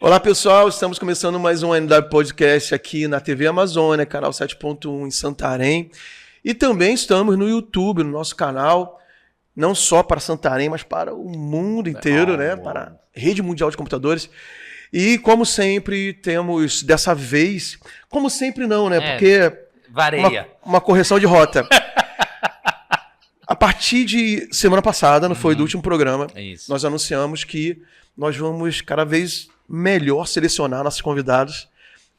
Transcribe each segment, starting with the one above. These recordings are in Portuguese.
Olá pessoal, estamos começando mais um NW Podcast aqui na TV Amazônia, canal 7.1 em Santarém. E também estamos no YouTube, no nosso canal, não só para Santarém, mas para o mundo inteiro, né? Para a rede mundial de computadores. E como sempre, temos dessa vez, como sempre não, né? Porque vareia. Uma correção de rota. A partir de semana passada, não foi do último programa, nós anunciamos que nós vamos cada vez melhor selecionar nossos convidados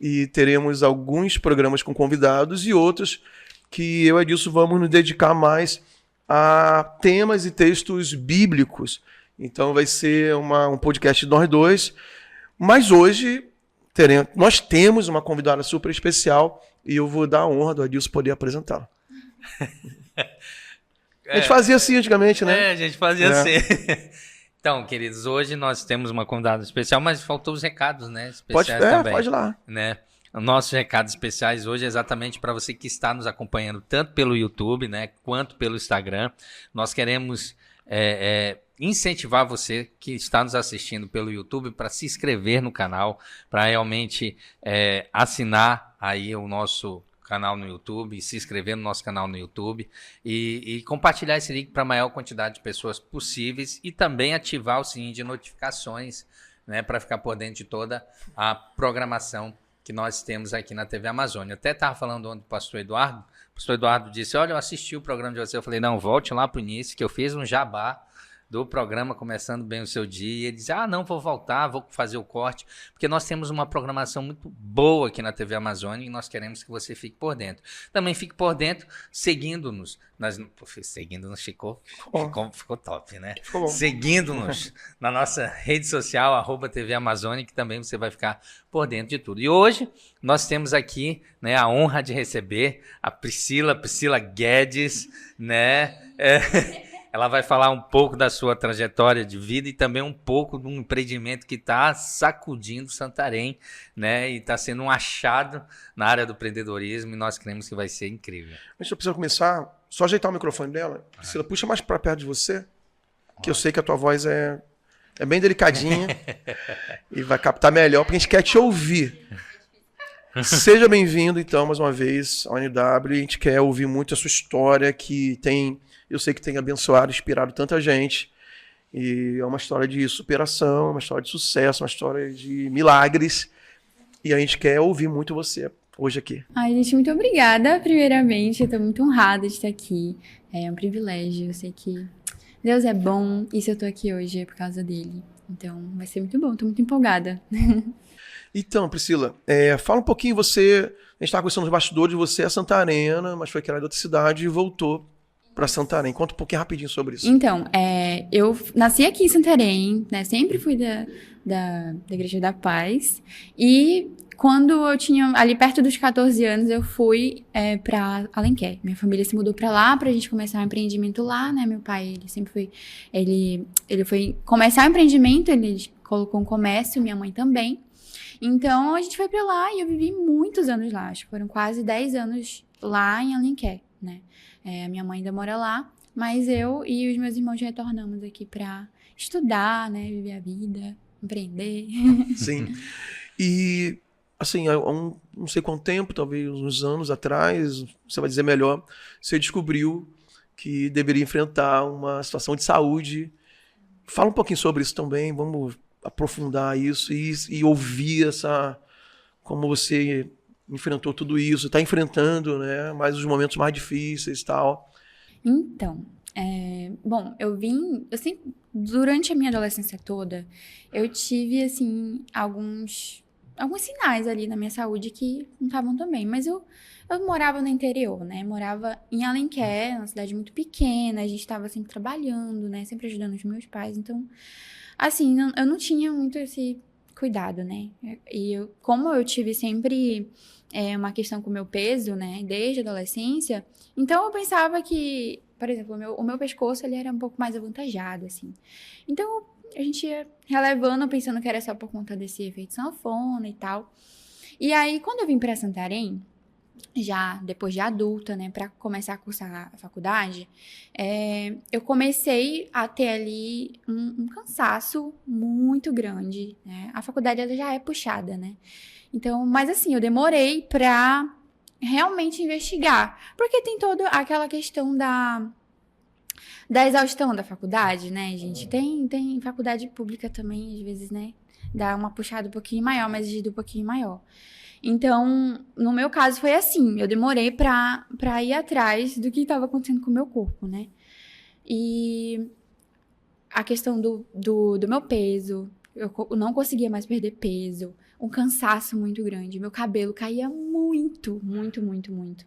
e teremos alguns programas com convidados e outros que eu e Adilson vamos nos dedicar mais a temas e textos bíblicos. Então vai ser um podcast de nós dois, mas hoje nós temos uma convidada super especial e eu vou dar a honra do Adilson poder apresentá-la. A gente fazia assim antigamente, né? A gente fazia assim. Então, queridos, hoje nós temos uma convidada especial, mas faltou os recados, né? Especiais também. Pode ir lá. Né? Nossos recados especiais hoje é exatamente para você que está nos acompanhando tanto pelo YouTube, né, quanto pelo Instagram. Nós queremos incentivar você que está nos assistindo pelo YouTube para se inscrever no canal, para realmente assinar aí o nosso canal no YouTube, se inscrever no nosso canal no YouTube e compartilhar esse link para a maior quantidade de pessoas possíveis e também ativar o sininho de notificações, né, para ficar por dentro de toda a programação que nós temos aqui na TV Amazônia. Eu até estava falando ontem com o pastor Eduardo. O pastor Eduardo disse, olha, eu assisti o programa de você. Eu falei, não, volte lá para o início, que eu fiz um jabá do programa Começando Bem o Seu Dia. E ele disse, não, vou voltar, vou fazer o corte, porque nós temos uma programação muito boa aqui na TV Amazônia e nós queremos que você fique por dentro. Também fique por dentro seguindo-nos. Seguindo-nos ficou top, né? Ficou bom. Seguindo-nos na nossa rede social, @TV Amazônia, que também você vai ficar por dentro de tudo. E hoje nós temos aqui, né, a honra de receber a Priscila Guedes, né? Ela vai falar um pouco da sua trajetória de vida e também um pouco de um empreendimento que está sacudindo Santarém, né? E está sendo um achado na área do empreendedorismo e nós cremos que vai ser incrível. Mas eu preciso começar, só ajeitar o microfone dela. Priscila, puxa mais para perto de você, que eu sei que a tua voz é bem delicadinha e vai captar melhor, porque a gente quer te ouvir. Seja bem-vindo, então, mais uma vez ao NW. A gente quer ouvir muito a sua história, que eu sei que tem abençoado, inspirado tanta gente. E é uma história de superação, uma história de sucesso, uma história de milagres. E a gente quer ouvir muito você hoje aqui. Ai, gente, muito obrigada, primeiramente. Eu estou muito honrada de estar aqui. É um privilégio. Eu sei que Deus é bom e se eu estou aqui hoje é por causa dele. Então, vai ser muito bom. Estou muito empolgada. Então, Priscila, fala um pouquinho, a gente estava conversando nos bastidores, você é santarena, mas foi criada em outra cidade e voltou para Santarém. Conta um pouquinho rapidinho sobre isso. Então, eu nasci aqui em Santarém, né? Sempre fui da Igreja da Paz. E quando eu tinha ali perto dos 14 anos, eu fui para Alenquer. Minha família se mudou para lá para a gente começar um empreendimento lá, né? Meu pai, ele sempre foi... Ele foi começar o empreendimento, ele colocou um comércio, minha mãe também. Então, a gente foi para lá e eu vivi muitos anos lá. Acho que foram quase 10 anos lá em Alenquer, né? A minha mãe ainda mora lá, mas eu e os meus irmãos retornamos aqui para estudar, né? Viver a vida, empreender. Sim. E, assim, há não sei quanto tempo, talvez uns anos atrás, você vai dizer melhor, você descobriu que deveria enfrentar uma situação de saúde. Fala um pouquinho sobre isso também, vamos aprofundar isso e ouvir como você enfrentou tudo isso, está enfrentando, né, mais os momentos mais difíceis e tal. Então, bom, eu sempre, durante a minha adolescência toda, eu tive, assim, alguns alguns sinais ali na minha saúde que não estavam tão bem. Mas eu morava no interior, né? Morava em Alenquer, uma cidade muito pequena. A gente estava sempre trabalhando, né? Sempre ajudando os meus pais. Então, assim, eu não tinha muito esse cuidado, né? E como eu tive sempre uma questão com o meu peso, né? Desde a adolescência. Então, eu pensava que, por exemplo, o meu pescoço, ele era um pouco mais avantajado, assim. Então, a gente ia relevando, pensando que era só por conta desse efeito sanfona e tal. E aí, quando eu vim pra Santarém, já depois de adulta, né, pra começar a cursar a faculdade, eu comecei a ter ali um cansaço muito grande, né? A faculdade, ela já é puxada, né? Então, mas assim, eu demorei pra realmente investigar. Porque tem toda aquela questão da exaustão da faculdade, né, gente? Tem faculdade pública também, às vezes, né? Dá uma puxada um pouquinho maior, mas exigida um pouquinho maior. Então, no meu caso, foi assim. Eu demorei pra ir atrás do que estava acontecendo com o meu corpo, né? E a questão do meu peso, eu não conseguia mais perder peso, um cansaço muito grande, meu cabelo caía muito, muito, muito, muito.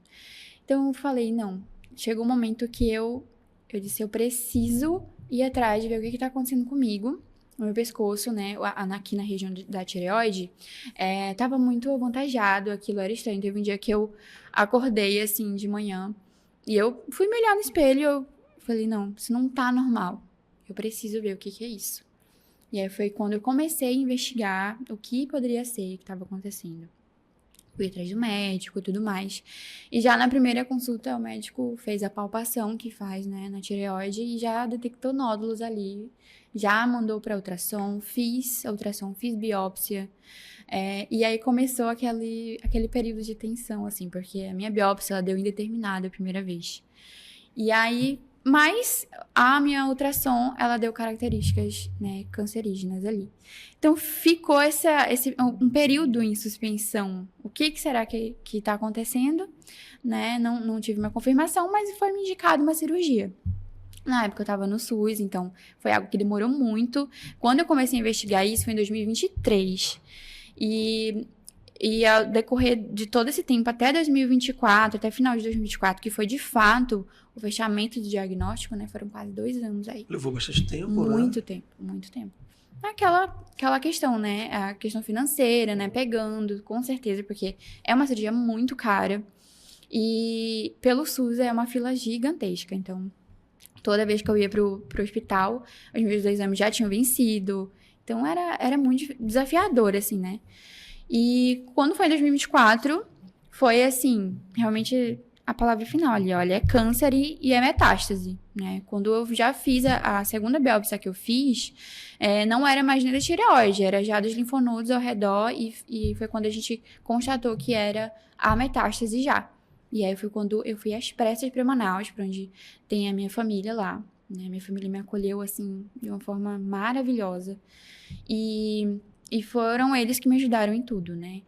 Então, eu falei, não, chegou um momento que eu disse, eu preciso ir atrás de ver o que está acontecendo comigo. O meu pescoço, né, aqui na região da tireoide, tava muito avantajado, aquilo era estranho. Teve um dia que eu acordei, assim, de manhã, e eu fui me olhar no espelho, eu falei, não, isso não tá normal. Eu preciso ver o que é isso. E aí foi quando eu comecei a investigar o que poderia ser que estava acontecendo. Fui atrás do médico e tudo mais. E já na primeira consulta, o médico fez a palpação que faz, né, na tireoide e já detectou nódulos ali. Já mandou para ultrassom, fiz biópsia. E aí começou aquele período de tensão, assim, porque a minha biópsia, ela deu indeterminada a primeira vez. E aí, mas a minha ultrassom, ela deu características, né, cancerígenas ali. Então, ficou um período em suspensão. O que será que está acontecendo? Né? Não tive uma confirmação, mas foi me indicado uma cirurgia. Na época eu estava no SUS, então foi algo que demorou muito. Quando eu comecei a investigar isso, foi em 2023. E ao decorrer de todo esse tempo, até 2024, até final de 2024, que foi de fato o fechamento do diagnóstico, né? Foram quase 2 anos aí. Levou bastante tempo, muito tempo, muito tempo. Aquela questão, né? A questão financeira, né? Pegando, com certeza, porque é uma cirurgia muito cara. E pelo SUS é uma fila gigantesca. Então, toda vez que eu ia pro hospital, os meus exames já tinham vencido. Então, era muito desafiador, assim, né? E quando foi em 2024, foi assim, realmente a palavra final ali, olha, é câncer e é metástase, né? Quando eu já fiz a segunda biópsia que eu fiz, não era mais nem da tireoide, era já dos linfonodos ao redor e foi quando a gente constatou que era a metástase já. E aí foi quando eu fui às pressas para Manaus, para onde tem a minha família lá, né? Minha família me acolheu, assim, de uma forma maravilhosa. E foram eles que me ajudaram em tudo, né?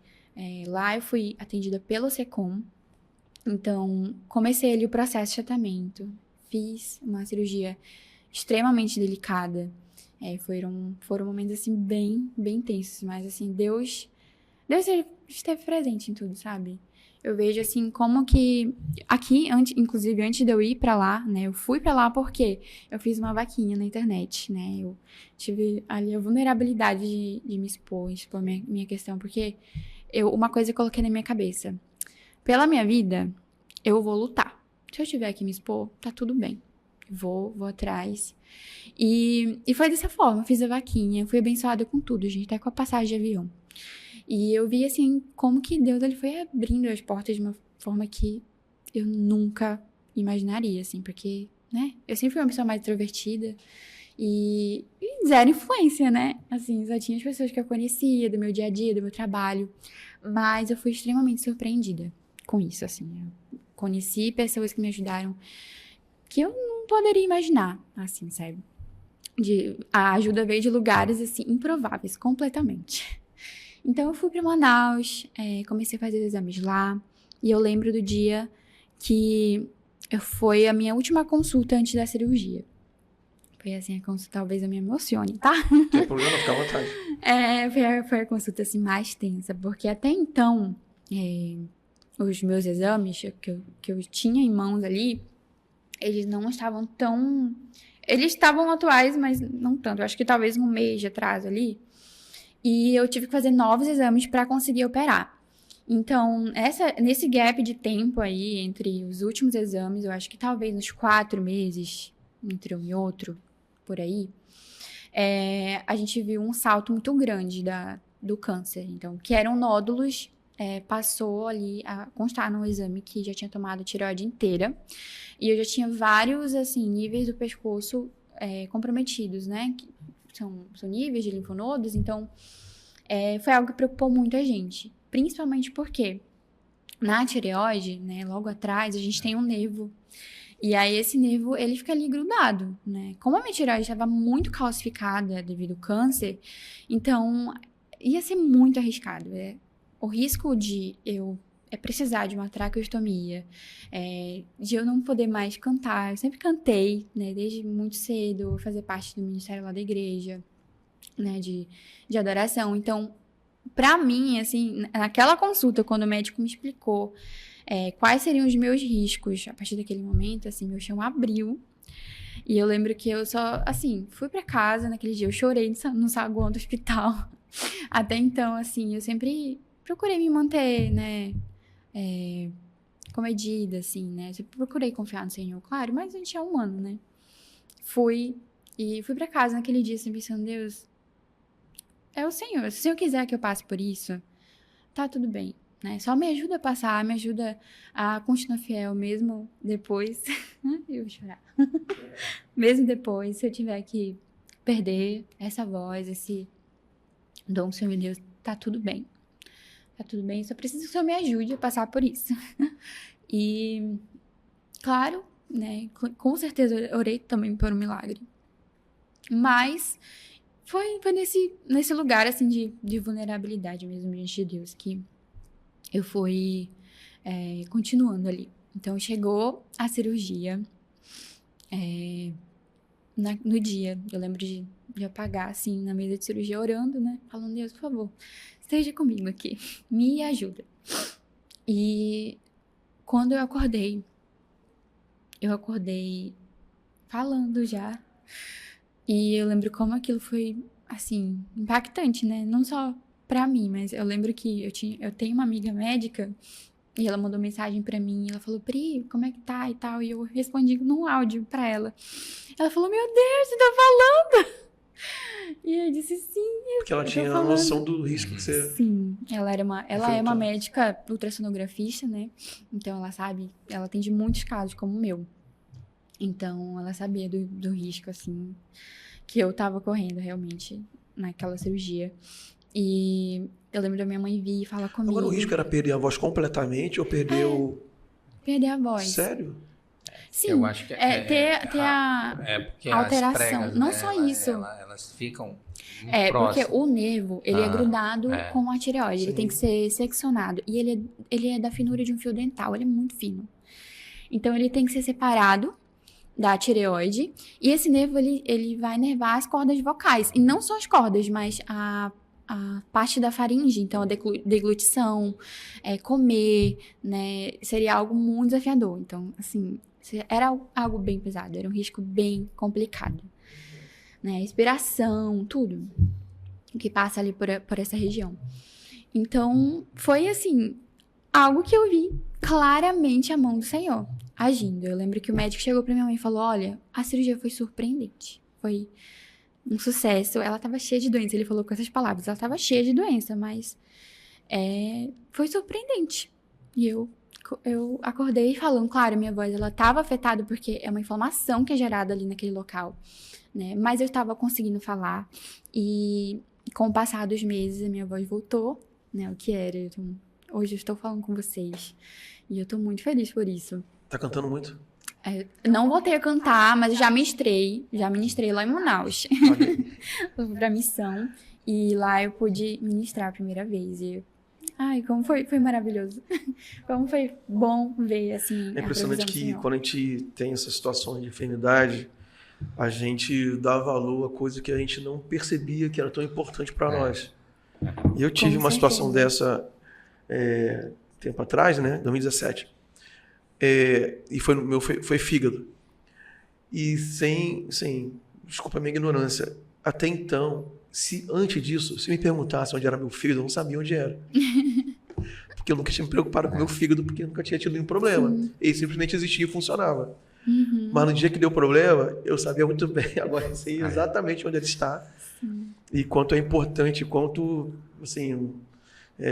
Lá eu fui atendida pelo SECOM. Então, comecei ali o processo de tratamento. Fiz uma cirurgia extremamente delicada. Foram momentos, assim, bem, bem tensos. Mas, assim, Deus esteve presente em tudo, sabe? Eu vejo, assim, como que... Aqui, inclusive, antes de eu ir pra lá, né? Eu fui pra lá porque eu fiz uma vaquinha na internet, né? Eu tive ali a vulnerabilidade de me expor minha questão. Porque uma coisa eu coloquei na minha cabeça. Pela minha vida, eu vou lutar. Se eu tiver que me expor, tá tudo bem. Vou atrás. E foi dessa forma. Eu fiz a vaquinha. Fui abençoada com tudo, gente. Até com a passagem de avião. E eu vi, assim, como que Deus ele foi abrindo as portas de uma forma que eu nunca imaginaria, assim, porque, né, eu sempre fui uma pessoa mais introvertida e zero influência, né, assim, só tinha as pessoas que eu conhecia, do meu dia a dia, do meu trabalho, mas eu fui extremamente surpreendida com isso, assim, eu conheci pessoas que me ajudaram que eu não poderia imaginar, assim, sabe, a ajuda veio de lugares, assim, improváveis, completamente. Então, eu fui para Manaus, comecei a fazer exames lá. E eu lembro do dia que foi a minha última consulta antes da cirurgia. Foi assim, a consulta talvez eu me emocione, tá? Não tem problema, fica à vontade. Foi a consulta assim, mais tensa, porque até então, os meus exames que eu tinha em mãos ali, eles não estavam tão... Eles estavam atuais, mas não tanto. Eu acho que talvez um mês de atraso ali. E eu tive que fazer novos exames para conseguir operar. Então, nesse gap de tempo aí, entre os últimos exames, eu acho que talvez uns 4 meses, entre um e outro, por aí, a gente viu um salto muito grande do câncer. Então, que eram nódulos, passou ali a constar no exame que já tinha tomado a tireoide inteira. E eu já tinha vários, assim, níveis do pescoço comprometidos, né? Que são níveis de linfonodos. Então, foi algo que preocupou muito a gente. Principalmente porque na tireoide, né, logo atrás, a gente tem um nervo. E aí, esse nervo, ele fica ali grudado, né? Como a minha tireoide estava muito calcificada devido ao câncer, então, ia ser muito arriscado. O risco de eu precisar de uma traqueostomia, de eu não poder mais cantar. Eu sempre cantei, né? Desde muito cedo, fazer parte do ministério lá da igreja, né? De adoração. Então, pra mim, assim, naquela consulta, quando o médico me explicou quais seriam os meus riscos, a partir daquele momento, assim, meu chão abriu. E eu lembro que eu só, assim, fui pra casa naquele dia, eu chorei no saguão do hospital. Até então, assim, eu sempre procurei me manter, né, comedida, assim, né, eu procurei confiar no Senhor, claro, mas a gente é humano, né. Fui pra casa naquele dia, assim, pensando, Deus, é o Senhor, se o Senhor quiser que eu passe por isso, tá tudo bem, né, só me ajuda a passar, me ajuda a continuar fiel, mesmo depois, eu vou chorar, mesmo depois, se eu tiver que perder essa voz, esse dom, Senhor meu Deus, tá tudo bem. Tá tudo bem, só preciso que o Senhor me ajude a passar por isso. E, claro, né, com certeza eu orei também por um milagre. Mas foi nesse lugar, assim, de vulnerabilidade mesmo diante de Deus que eu fui continuando ali. Então, chegou a cirurgia no dia. Eu lembro de apagar, assim, na mesa de cirurgia, orando, né? Falando, Deus, por favor, esteja comigo aqui. Me ajuda. E quando eu acordei falando já. E eu lembro como aquilo foi, assim, impactante, né? Não só pra mim, mas eu lembro que eu tenho uma amiga médica e ela mandou mensagem pra mim, ela falou, Pri, como é que tá e tal, e eu respondi num áudio pra ela. Ela falou, meu Deus, você tá falando? E eu disse, sim, porque ela tinha a noção do risco que você... Sim, ela é uma médica ultrassonografista, né? Então ela sabe, ela atende muitos casos como o meu. Então ela sabia do risco, assim, que eu tava correndo realmente naquela cirurgia. E eu lembro da minha mãe vir e falar comigo. Agora o risco era perder a voz completamente ou perder perder a voz. Sério? Sim, eu acho que ter a alteração. Pregas, não né, só isso. Elas ficam porque o nervo, ele é grudado com a tireoide. Sim. Ele tem que ser seccionado. E ele é da finura de um fio dental. Ele é muito fino. Então, ele tem que ser separado da tireoide. E esse nervo, ele vai nervar as cordas vocais. E não só as cordas, mas a parte da faringe, então a deglutição, comer, né, seria algo muito desafiador. Então, assim, era algo bem pesado, era um risco bem complicado, né, respiração, tudo que passa ali por essa região. Então, foi assim, algo que eu vi claramente a mão do Senhor agindo. Eu lembro que o médico chegou pra minha mãe e falou, olha, a cirurgia foi surpreendente, foi um sucesso, ela tava cheia de doença, ele falou com essas palavras, ela tava cheia de doença, mas foi surpreendente. E eu acordei falando, claro, minha voz, ela tava afetada porque é uma inflamação que é gerada ali naquele local, né, mas eu estava conseguindo falar, e com o passar dos meses, a minha voz voltou, né, o que era, hoje eu estou falando com vocês, e eu tô muito feliz por isso. Tá cantando muito? Não voltei a cantar, mas já ministrei lá em Manaus. Fui pra missão. E lá eu pude ministrar a primeira vez. E, como foi maravilhoso. Como foi bom ver, assim, é impressionante que quando a gente tem essas situações de enfermidade, a gente dá valor a coisa que a gente não percebia que era tão importante para nós. E eu tive uma situação dessa tempo atrás, né, 2017, e foi fígado. E desculpa a minha ignorância, até então, antes disso, se me perguntasse onde era meu fígado, eu não sabia onde era. Porque eu nunca tinha me preocupado com meu fígado, porque eu nunca tinha tido nenhum problema. Sim. Ele simplesmente existia e funcionava. Uhum. Mas no dia que deu problema, eu sabia muito bem, agora eu sei exatamente onde ele está. Sim. E quanto é importante, quanto, assim,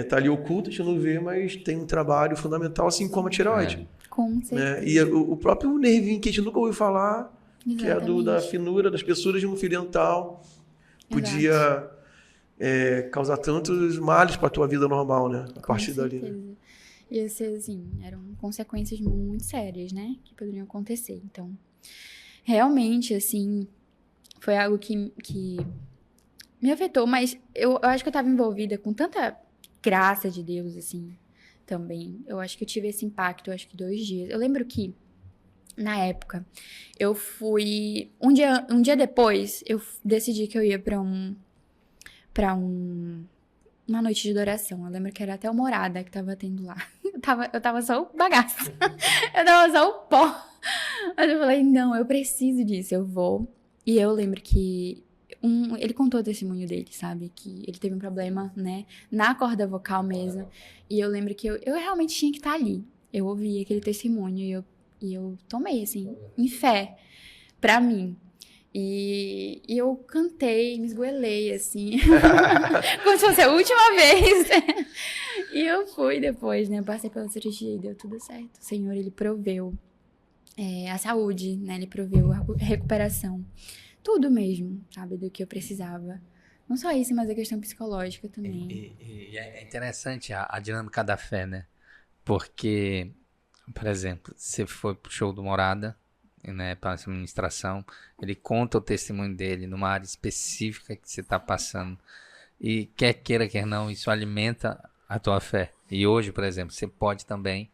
tá ali oculto, a gente não vê, mas tem um trabalho fundamental, assim como a tireoide. Com certeza. E o próprio nervinho que a gente nunca ouviu falar, exatamente, que é da finura, da espessura de um fio dental, podia causar tantos males para a tua vida normal, né? A partir dali. Né? Ia ser assim, eram consequências muito sérias, né? Que poderiam acontecer. Então, realmente, assim, foi algo que me afetou, mas eu acho que eu estava envolvida com tanta graça de Deus, assim, também. Eu acho que eu tive esse impacto, acho que 2 dias. Eu lembro que, na época, eu fui... Um dia depois, eu decidi que eu ia pra uma noite de adoração. Eu lembro que era até uma morada que tava tendo lá. Eu tava só o bagaço. Eu tava só o pó. Mas eu falei, não, eu preciso disso, eu vou. E eu lembro que ele contou o testemunho dele, sabe? Que ele teve um problema, né? Na corda vocal mesmo. E eu lembro que eu realmente tinha que estar ali. Eu ouvi aquele testemunho e eu tomei, assim, em fé, pra mim. E eu cantei, me esgoelei, assim, como se fosse a última vez. E eu fui depois, né? Passei pela cirurgia e deu tudo certo. O Senhor, Ele proveu a saúde, né? Ele proveu a recuperação. Tudo mesmo, sabe? Do que eu precisava. Não só isso, mas a questão psicológica também. E é interessante a dinâmica da fé, né? Porque, por exemplo, você foi pro show do Morada, né, para essa ministração, ele conta o testemunho dele numa área específica que você está passando, e quer queira, quer não, isso alimenta a tua fé. E hoje, por exemplo, você pode também,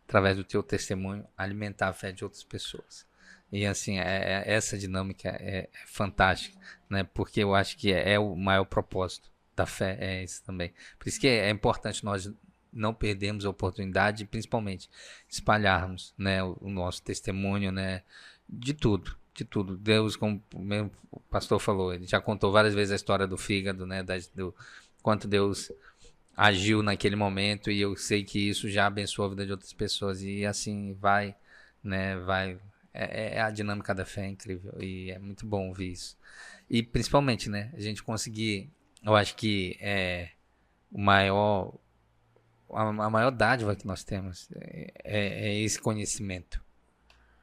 através do teu testemunho, alimentar a fé de outras pessoas. E assim, essa dinâmica é fantástica, né, porque eu acho que é o maior propósito da fé, é esse também. Por isso que é importante nós não perdermos a oportunidade, principalmente espalharmos, né, o nosso testemunho, né, de tudo. Deus, como o pastor falou, ele já contou várias vezes a história do fígado, né, do quanto Deus agiu naquele momento, e eu sei que isso já abençoou a vida de outras pessoas, e assim vai, né, a dinâmica da fé é incrível, e é muito bom ouvir isso. E principalmente, né, a gente conseguir, eu acho que a maior dádiva que nós temos é esse conhecimento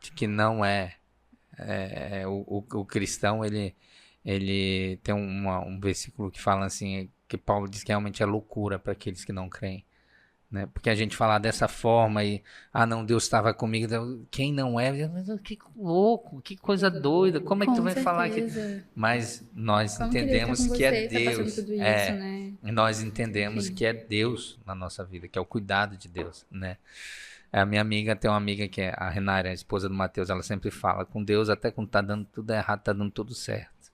de que não o cristão, ele tem um versículo que fala assim, que Paulo diz que realmente é loucura para aqueles que não creem, né? Porque a gente falar dessa forma e não, Deus estava comigo, quem não é, que louco, que coisa doida, como é que tu vai falar que... Mas nós entendemos que é Deus, né? Nós entendemos que é Deus na nossa vida, que é o cuidado de Deus, né? A minha amiga, tem uma amiga que é a Renara, a esposa do Mateus, ela sempre fala, com Deus, até quando tá dando tudo errado, tá dando tudo certo.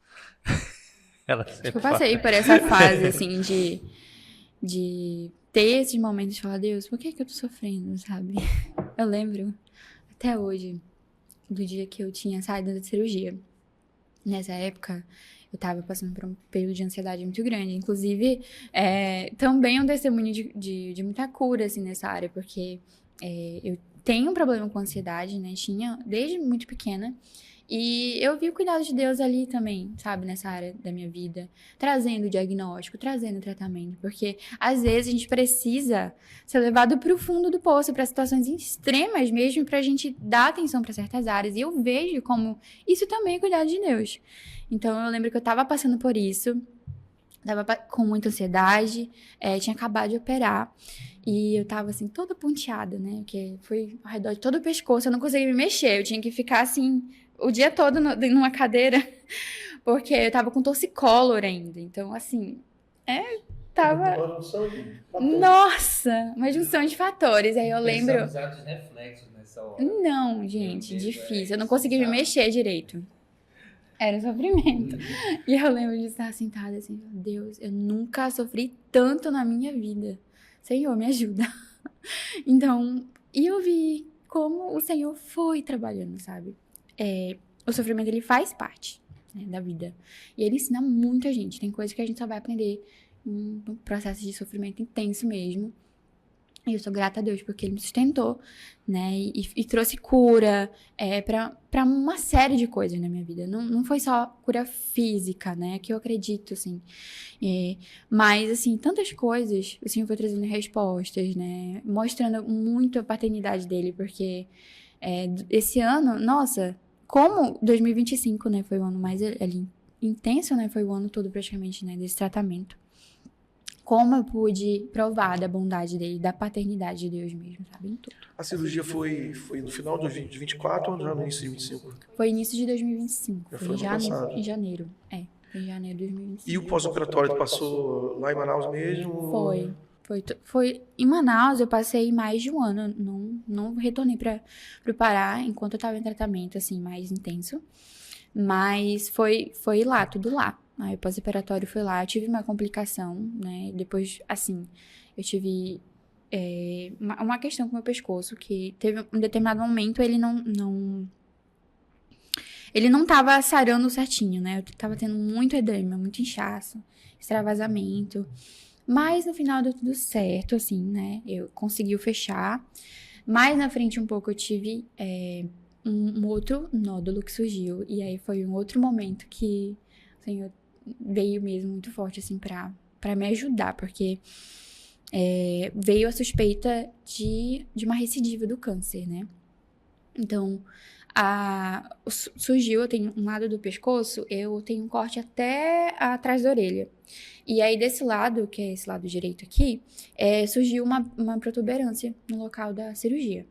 Eu passei por essa fase, assim, de ter esses momentos de falar, Deus, por que eu tô sofrendo, sabe? Eu lembro, até hoje, do dia que eu tinha saído da cirurgia. Nessa época, eu tava passando por um período de ansiedade muito grande. Inclusive, também um testemunho de muita cura, assim, nessa área, porque eu tenho um problema com ansiedade, né? Tinha desde muito pequena. E eu vi o cuidado de Deus ali também, sabe? Nessa área da minha vida. Trazendo diagnóstico, trazendo tratamento. Porque, às vezes, a gente precisa ser levado para o fundo do poço, para situações extremas mesmo, para a gente dar atenção para certas áreas. E eu vejo como isso também é cuidado de Deus. Então, eu lembro que eu estava passando por isso. Tava com muita ansiedade, tinha acabado de operar. E eu tava, assim, toda ponteada, né? Porque foi ao redor de todo o pescoço, eu não conseguia me mexer. Eu tinha que ficar, assim, o dia todo numa cadeira, porque eu tava com torcicolor ainda. Então, assim, tava... Nossa, uma junção de fatores. Aí eu lembro... Reflexos nessa hora. Não, gente, difícil. Eu não conseguia me mexer direito. Era sofrimento. E eu lembro de estar sentada assim, meu Deus, eu nunca sofri tanto na minha vida. Senhor, me ajuda. Então, e eu vi como o Senhor foi trabalhando, sabe? O sofrimento, ele faz parte, né, da vida. E ele ensina muita gente. Tem coisas que a gente só vai aprender em um processo de sofrimento intenso mesmo. E eu sou grata a Deus porque ele me sustentou, né? E trouxe cura pra uma série de coisas na minha vida. Não foi só cura física, né? Que eu acredito, assim. Mas, assim, tantas coisas, o Senhor foi trazendo respostas, né? Mostrando muito a paternidade dele, porque esse ano, nossa, como 2025, né? Foi o ano mais intenso, né? Foi o ano todo praticamente, né? Desse tratamento. Como eu pude provar da bondade dele, da paternidade de Deus mesmo, sabe? Em tudo. A cirurgia foi no final de 24 ou já no início de 25? Foi início de 2025. Foi em janeiro. Foi em janeiro de 2025. E o pós-operatório passou lá em Manaus mesmo? Foi em Manaus, eu passei mais de um ano. Não retornei para o Pará enquanto eu estava em tratamento, assim, mais intenso. Mas foi lá, tudo lá. Aí o pós-operatório foi lá, eu tive uma complicação, né? Depois, assim, eu tive uma questão com o meu pescoço, que teve um determinado momento, ele não tava sarando certinho, né? Eu tava tendo muito edema, muito inchaço, extravasamento. Mas no final deu tudo certo, assim, né? Eu consegui fechar. Mais na frente um pouco eu tive um outro nódulo que surgiu. E aí foi um outro momento que o Senhor veio mesmo muito forte, assim, pra me ajudar. Porque veio a suspeita de uma recidiva do câncer, né? Então, surgiu, eu tenho um lado do pescoço, eu tenho um corte até atrás da orelha. E aí, desse lado, que é esse lado direito aqui, surgiu uma protuberância no local da cirurgia.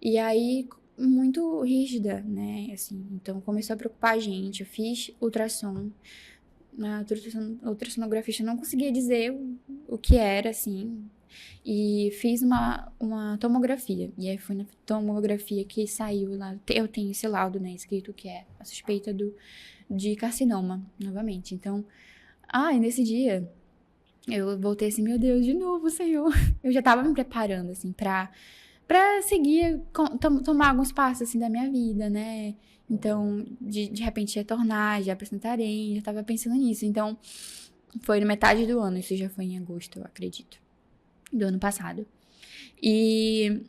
E aí, muito rígida, né, assim, então começou a preocupar a gente. Eu fiz ultrassom, na ultrassonografista não conseguia dizer o que era, assim, e fiz uma tomografia. E aí foi na tomografia que saiu lá, eu tenho esse laudo, né, escrito que é a suspeita de carcinoma, novamente. Então, e nesse dia, eu voltei assim, meu Deus, de novo, Senhor. Eu já tava me preparando, assim, pra seguir, tomar alguns passos, assim, da minha vida, né? Então, de repente, retornar, já apresentarei, já tava pensando nisso. Então, foi na metade do ano, isso já foi em agosto, eu acredito, do ano passado. E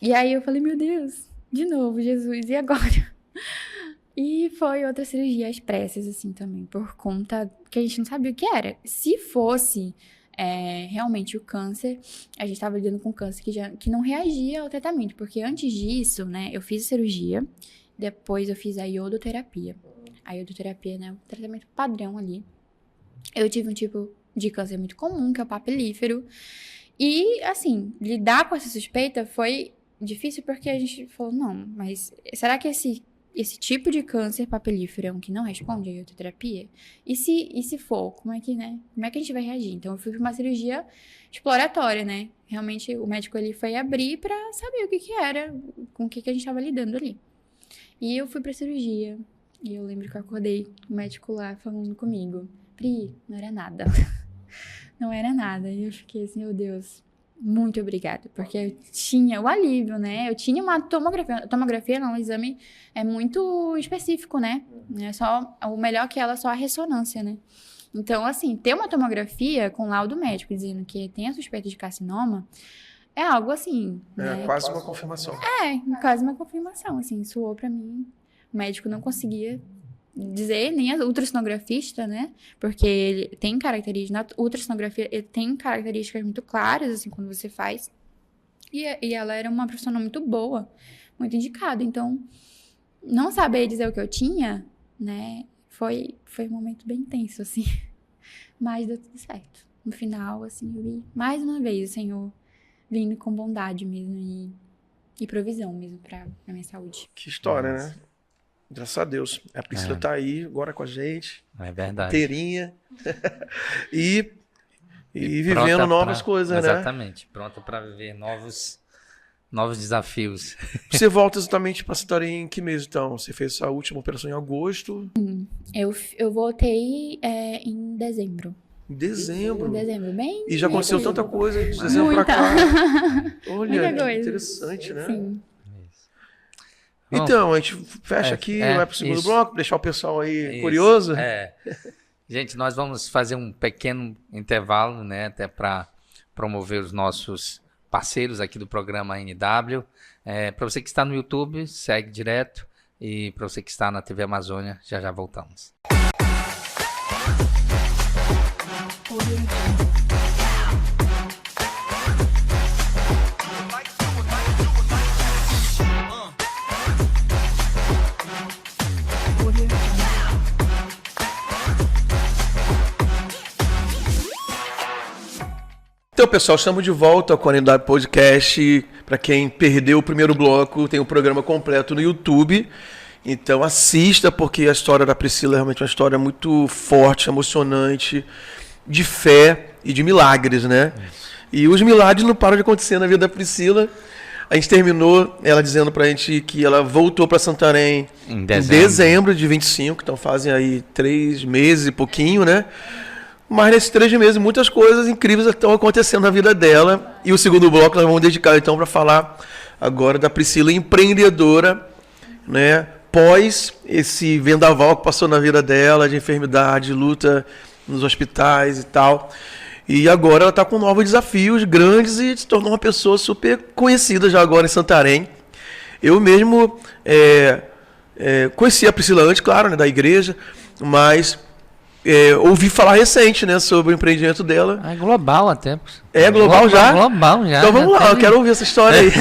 aí eu falei, meu Deus, de novo, Jesus, e agora? E foi outra cirurgia às pressas, assim, também, por conta que a gente não sabia o que era. Se fosse realmente o câncer, a gente estava lidando com câncer que não reagia ao tratamento, porque antes disso, né, eu fiz a cirurgia, depois eu fiz a iodoterapia. A iodoterapia, né, o tratamento padrão ali. Eu tive um tipo de câncer muito comum, que é o papilífero. E, assim, lidar com essa suspeita foi difícil porque a gente falou, não, mas será que esse tipo de câncer papilífero é um que não responde à iodoterapia? E se for, como é que a gente vai reagir? Então, eu fui para uma cirurgia exploratória, né? Realmente, o médico ele foi abrir para saber o que era, com o que a gente estava lidando ali. E eu fui pra cirurgia. E eu lembro que eu acordei, o médico lá falando comigo. Pri, não era nada. Não era nada. E eu fiquei assim, meu Deus, muito obrigada. Porque eu tinha o alívio, né? Eu tinha uma tomografia. Tomografia não, um exame muito específico, né? O melhor que ela é só a ressonância, né? Então, assim, ter uma tomografia com laudo médico dizendo que tem a suspeita de carcinoma é algo assim, né? Quase uma confirmação. Quase uma confirmação, assim, soou pra mim. O médico não conseguia dizer, nem a ultrassonografista, né? Porque ele tem características, na ultrassonografia, ele tem características muito claras, assim, quando você faz. E ela era uma profissional muito boa, muito indicada. Então, não saber dizer o que eu tinha, né? Foi um momento bem tenso, assim. Mas deu tudo certo. No final, assim, eu vi mais uma vez o Senhor vindo com bondade mesmo e provisão mesmo pra minha saúde. Que história, né? Graças a Deus. A Priscila tá aí agora com a gente. É verdade. Inteirinha. e vivendo novas coisas, né? Exatamente. Pronta para viver novos novos desafios. Você volta exatamente para Santarém em que mês, então? Você fez essa última operação em agosto? Eu voltei em dezembro. Em dezembro? Em dezembro, bem... E já aconteceu dezembro. tanta coisa de dezembro para cá. Olha, Muita coisa. interessante, né? Sim. Então, a gente fecha aqui, vai pro segundo bloco, deixar o pessoal aí curioso. Gente, nós vamos fazer um pequeno intervalo, né, até para promover os nossos parceiros aqui do programa NW. Para você que está no YouTube, segue direto. E para você que está na TV Amazônia, já voltamos. Então, pessoal, estamos de volta com a NW Podcast. Para quem perdeu o primeiro bloco, tem o programa completo no YouTube. Então, assista, porque a história da Priscila é realmente uma história muito forte, emocionante, de fé e de milagres, né? E os milagres não param de acontecer na vida da Priscila. A gente terminou ela dizendo pra gente que ela voltou para Santarém em dezembro de 25, então fazem aí 3 meses e pouquinho, né? Mas nesses 3 meses, muitas coisas incríveis estão acontecendo na vida dela. E o segundo bloco nós vamos dedicar, então, para falar agora da Priscila empreendedora, né? Pós esse vendaval que passou na vida dela, de enfermidade, luta nos hospitais e tal. E agora ela está com novos desafios grandes e se tornou uma pessoa super conhecida já agora em Santarém. Eu mesmo conheci a Priscila antes, claro, né, da igreja, mas... ouvi falar recente, né, sobre o empreendimento dela. É global até. É global já? Global já. Então vamos lá, eu quero ouvir essa história aí.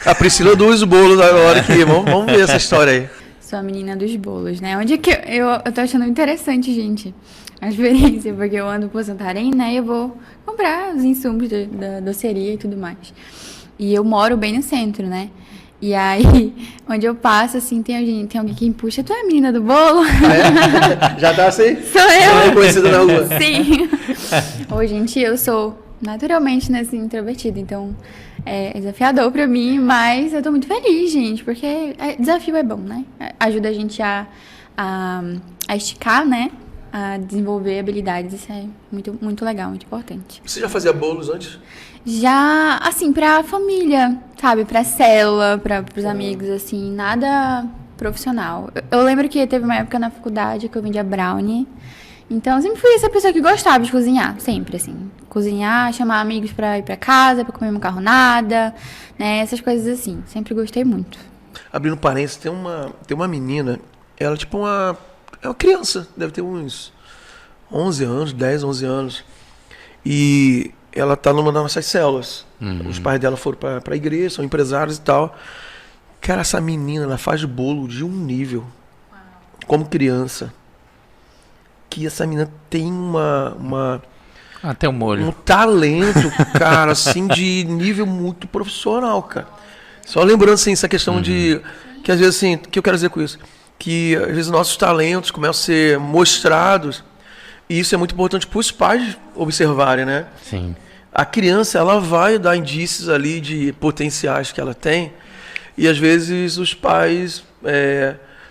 A Priscila dos bolos agora aqui, vamos ver essa história aí. Sou a menina dos bolos, né? Onde que eu tô achando interessante, gente, a experiência, porque eu ando por Santarém, né, e eu vou comprar os insumos da doceria e tudo mais. E eu moro bem no centro, né? E aí, onde eu passo, assim, tem alguém que me puxa, tu é a menina do bolo? Já tá assim? Sou eu. Você é reconhecida na rua? Sim. Ô, gente, eu sou naturalmente, né, assim, introvertida, então é desafiador pra mim, mas eu tô muito feliz, gente, porque desafio é bom, né? Ajuda a gente a esticar, né? A desenvolver habilidades, isso é muito, muito legal, muito importante. Você já fazia bolos antes? Já, assim, pra família, sabe? Pra célula, pros amigos, assim, nada profissional. Eu lembro que teve uma época na faculdade que eu vendia brownie. Então, eu sempre fui essa pessoa que gostava de cozinhar, sempre, assim. Cozinhar, chamar amigos pra ir pra casa, pra comer macarronada, né? Essas coisas assim. Sempre gostei muito. Abrindo parênteses, tem uma menina, ela é tipo uma criança, deve ter uns 11 anos, 10, 11 anos. E ela tá numa das nossas células. Os pais dela foram pra igreja, são empresários e tal. Cara, essa menina, ela faz bolo de um nível, como criança, que essa menina tem até o molho. um talento, cara, assim, de nível muito profissional, cara. Só lembrando, assim, essa questão de... Que às vezes, assim, o que eu quero dizer com isso? Que às vezes nossos talentos começam a ser mostrados e isso é muito importante para os pais observarem, né? Sim. A criança, ela vai dar indícios ali de potenciais que ela tem e às vezes os pais,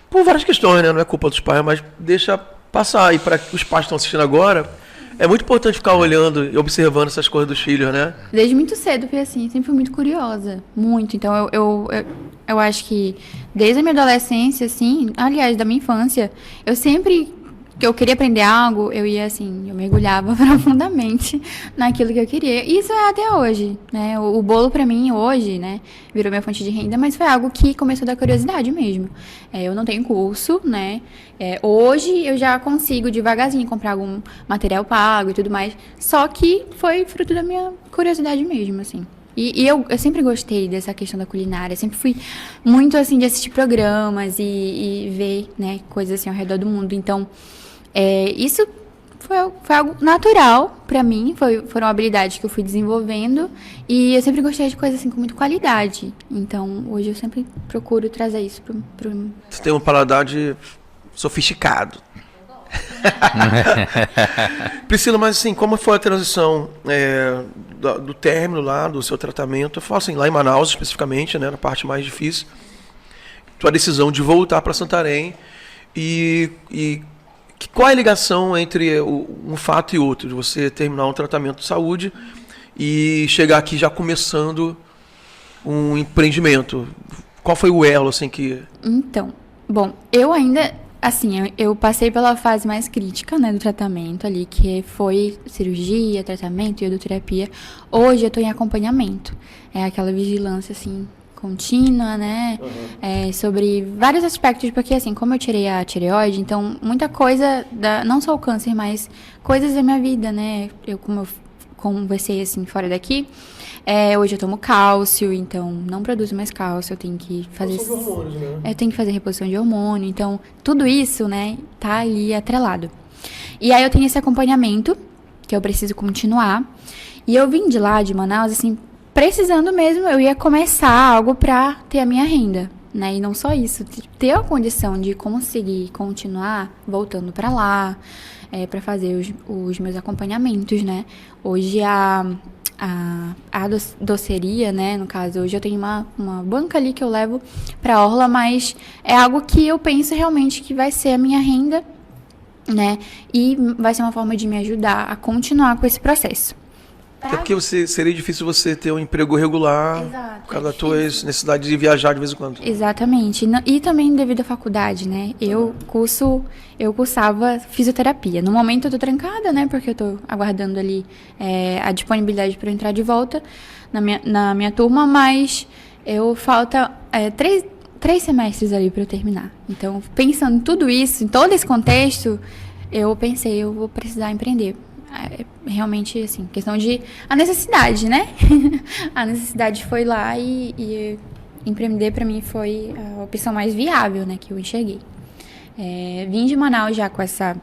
por várias questões, né? Não é culpa dos pais, mas deixa passar. E para os pais que estão assistindo agora, é muito importante ficar olhando e observando essas coisas dos filhos, né? Desde muito cedo fui assim, sempre fui muito curiosa, muito. Então eu acho que desde a minha adolescência, assim, aliás, da minha infância, eu sempre que eu queria aprender algo, eu ia assim, eu mergulhava profundamente naquilo que eu queria. E isso é até hoje, né? O bolo pra mim hoje, né, virou minha fonte de renda, mas foi algo que começou da curiosidade mesmo. Eu não tenho curso, né? Hoje eu já consigo devagarzinho comprar algum material pago e tudo mais, só que foi fruto da minha curiosidade mesmo, assim. E eu sempre gostei dessa questão da culinária, sempre fui muito, assim, de assistir programas e ver, né, coisas assim ao redor do mundo. Então, isso foi algo natural pra mim, foram habilidades que eu fui desenvolvendo e eu sempre gostei de coisas assim com muita qualidade. Então, hoje eu sempre procuro trazer isso pro... Você tem um paladar sofisticado. Priscila, mas assim, como foi a transição do término lá, do seu tratamento? Eu falo assim, lá em Manaus especificamente, né, na parte mais difícil, tua decisão de voltar para Santarém e qual é a ligação entre um fato e outro, de você terminar um tratamento de saúde e chegar aqui já começando um empreendimento? Qual foi o elo, assim, que... Então, bom, eu ainda, assim, eu passei pela fase mais crítica, né, do tratamento ali, que foi cirurgia, tratamento, iodoterapia. Hoje eu tô em acompanhamento. É aquela vigilância, assim, contínua, né, sobre vários aspectos, porque, assim, como eu tirei a tireoide, então, muita coisa, não só o câncer, mas coisas da minha vida, né, como eu conversei, assim, fora daqui... hoje eu tomo cálcio, então não produzo mais cálcio, eu tenho que fazer... hormônios, né? Eu tenho que fazer reposição de hormônio, então tudo isso, né, tá ali atrelado. E aí eu tenho esse acompanhamento, que eu preciso continuar, e eu vim de lá, de Manaus, assim, precisando mesmo, eu ia começar algo pra ter a minha renda, né, e não só isso, ter a condição de conseguir continuar voltando pra lá, pra fazer os meus acompanhamentos, né. Hoje a doceria, né, no caso, hoje eu tenho uma banca ali que eu levo pra orla, mas é algo que eu penso realmente que vai ser a minha renda, né, e vai ser uma forma de me ajudar a continuar com esse processo. Até porque seria difícil você ter um emprego regular. Exato, por causa das tuas necessidades de viajar de vez em quando. Exatamente. E também devido à faculdade, né? Eu cursava fisioterapia. No momento eu tô trancada, né? Porque eu tô aguardando ali a disponibilidade para entrar de volta na minha turma, mas falta 3 semestres ali para eu terminar. Então, pensando em tudo isso, em todo esse contexto, eu pensei, eu vou precisar empreender. Realmente, assim, questão de... A necessidade, né? A necessidade foi lá e empreender pra mim foi a opção mais viável, né? Que eu enxerguei. Vim de Manaus já com essa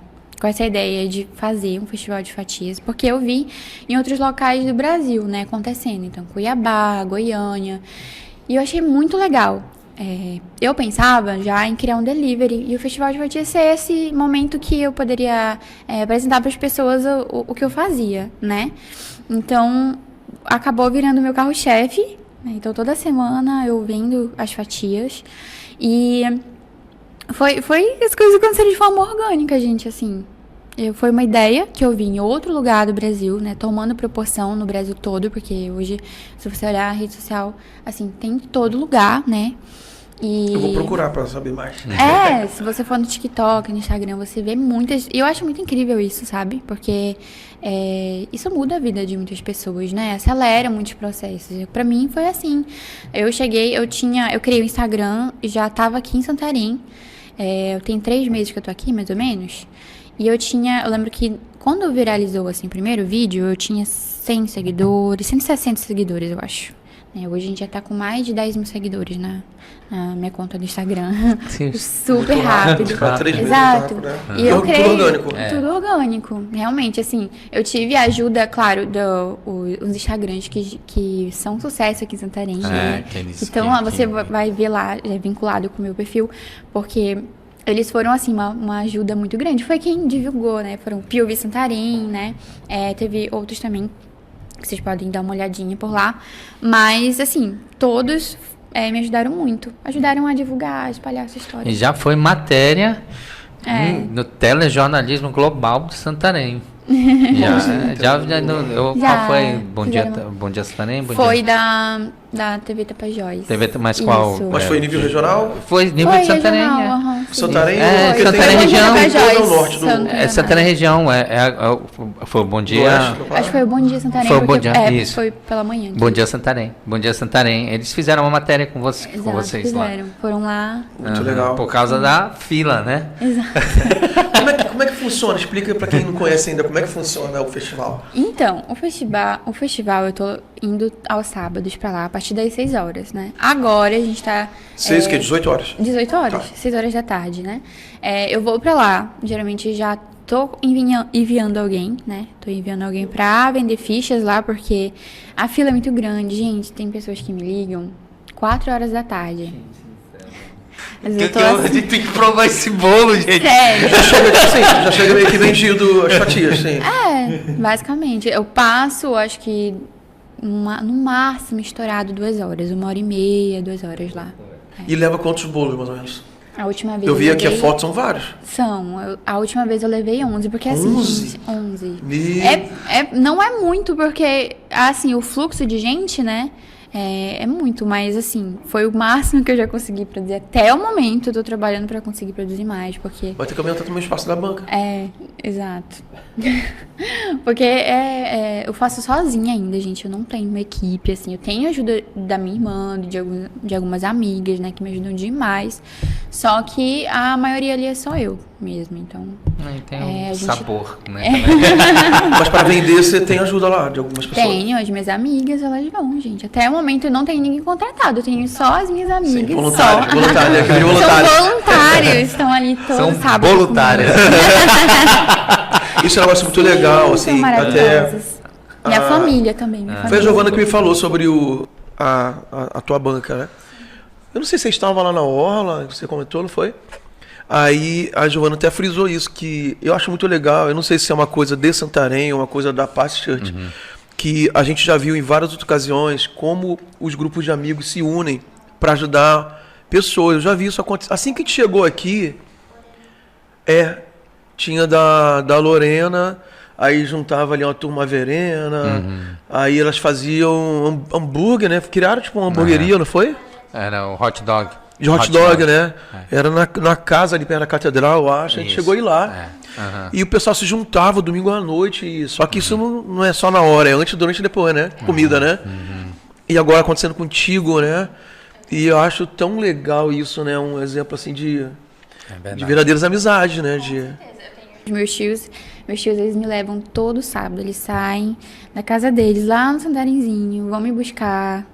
ideia de fazer um festival de fatias, porque eu vi em outros locais do Brasil, né? Acontecendo. Então, Cuiabá, Goiânia. E eu achei muito legal. Eu pensava já em criar um delivery, e o Festival de Fatias ser esse momento que eu poderia apresentar para as pessoas o que eu fazia, né? Então, acabou virando meu carro-chefe, né? Então, toda semana eu vendo as fatias, e foi as coisas aconteceram de forma orgânica, gente, assim. Foi uma ideia que eu vi em outro lugar do Brasil, né, tomando proporção no Brasil todo, porque hoje, se você olhar a rede social, assim, tem em todo lugar, né? Eu vou procurar para saber mais. Se você for no TikTok, no Instagram, você vê muitas... E eu acho muito incrível isso, sabe? Porque isso muda a vida de muitas pessoas, né? Acelera muitos processos. Pra mim foi assim. Eu criei o Instagram, já tava aqui em Santarém. Eu tenho 3 meses que eu tô aqui, mais ou menos. E eu lembro que quando viralizou, assim, o primeiro vídeo, eu tinha 100 seguidores, 160 seguidores, eu acho. Hoje a gente já tá com mais de 10 mil seguidores na minha conta do Instagram. Super rápido. Exato. E eu criei... Tudo orgânico. Tudo orgânico. Realmente, assim, eu tive a ajuda, claro, dos Instagrams que são sucesso aqui em Santarém. Então, lá você vai ver lá, vinculado com o meu perfil, porque... Eles foram, assim, uma ajuda muito grande. Foi quem divulgou, né? Foram o POV Santarém, né? Teve outros também, que vocês podem dar uma olhadinha por lá. Mas, assim, todos me ajudaram muito. Ajudaram a divulgar, a espalhar essa história. E já foi matéria no telejornalismo global de Santarém. Qual foi? Bom Dia Santarém? Foi da TV Tapajós. Mas qual? Mas foi nível regional? Foi nível de Santarém. Santarém? Santarém região. Santarém região. Foi o Bom Dia. Acho que foi o Bom Dia Santarém. Foi o Bom Dia, isso. Foi pela manhã. Bom Dia Santarém. Bom Dia Santarém. Eles fizeram uma matéria com vocês lá. Foram lá. Muito legal. Por causa da fila, né? Exato. Como é que funciona? Explica pra quem não conhece ainda como é que funciona o festival. Então, o festival eu tô indo aos sábados pra lá, a partir das 6 horas, né? Agora a gente tá... 18 horas? 18 horas, tá. 6 horas da tarde, né? Eu vou pra lá, geralmente já tô enviando alguém, né? Tô enviando alguém pra vender fichas lá, porque a fila é muito grande, gente. Tem pessoas que me ligam 4 horas da tarde. Mas eu tô assim... A gente tem que provar esse bolo, gente. Sério. Já chega meio que vendido as fatias, sim. Basicamente. Eu passo, acho que no máximo estourado 2 horas. 1h30, 2 horas lá. E leva quantos bolos, mais ou menos? A última vez eu vi aqui a foto, são vários. A última vez eu levei 11, porque assim, 11? Gente, 11. Não é muito, porque assim, o fluxo de gente, né? É muito, mas assim, foi o máximo que eu já consegui produzir. Até o momento eu tô trabalhando pra conseguir produzir mais, porque... Vai ter que aumentar também o espaço da banca. Exato. Porque eu faço sozinha ainda, gente. Eu não tenho uma equipe, assim. Eu tenho ajuda da minha irmã, de algumas amigas, né, que me ajudam demais. Só que a maioria ali é só eu mesmo, então... Tem um sabor, né? Mas para vender, você tem ajuda lá de algumas pessoas? Tenho, as minhas amigas, elas vão, gente. Até o momento eu não tenho ninguém contratado, eu tenho só as minhas amigas. Sim, voluntários. São voluntários, estão ali todo sábado. São voluntários. Isso é um negócio muito legal, assim. Até minha família também. Foi a Giovana que me falou sobre a tua banca, né? Eu não sei se você estava lá na Orla, você comentou, não foi? Aí a Giovana até frisou isso, que eu acho muito legal. Eu não sei se é uma coisa de Santarém ou uma coisa da Paz Church, que a gente já viu em várias outras ocasiões como os grupos de amigos se unem para ajudar pessoas. Eu já vi isso acontecer. Assim que a gente chegou aqui, tinha da Lorena, aí juntava ali uma turma verena, aí elas faziam hambúrguer, né? Criaram tipo uma hamburgueria, não foi? Era o hot dog. De hot dog, né? Era na casa ali perto da catedral, eu acho. A gente chegou aí lá. E o pessoal se juntava domingo à noite. Só que isso não é só na hora, é antes, durante e depois, né? Comida, né? E agora acontecendo contigo, né? E eu acho tão legal isso, né? Um exemplo assim de verdadeiras amizades, né? Meus tios, eles me levam todo sábado. Eles saem da casa deles, lá no Santarenzinho, vão me buscar.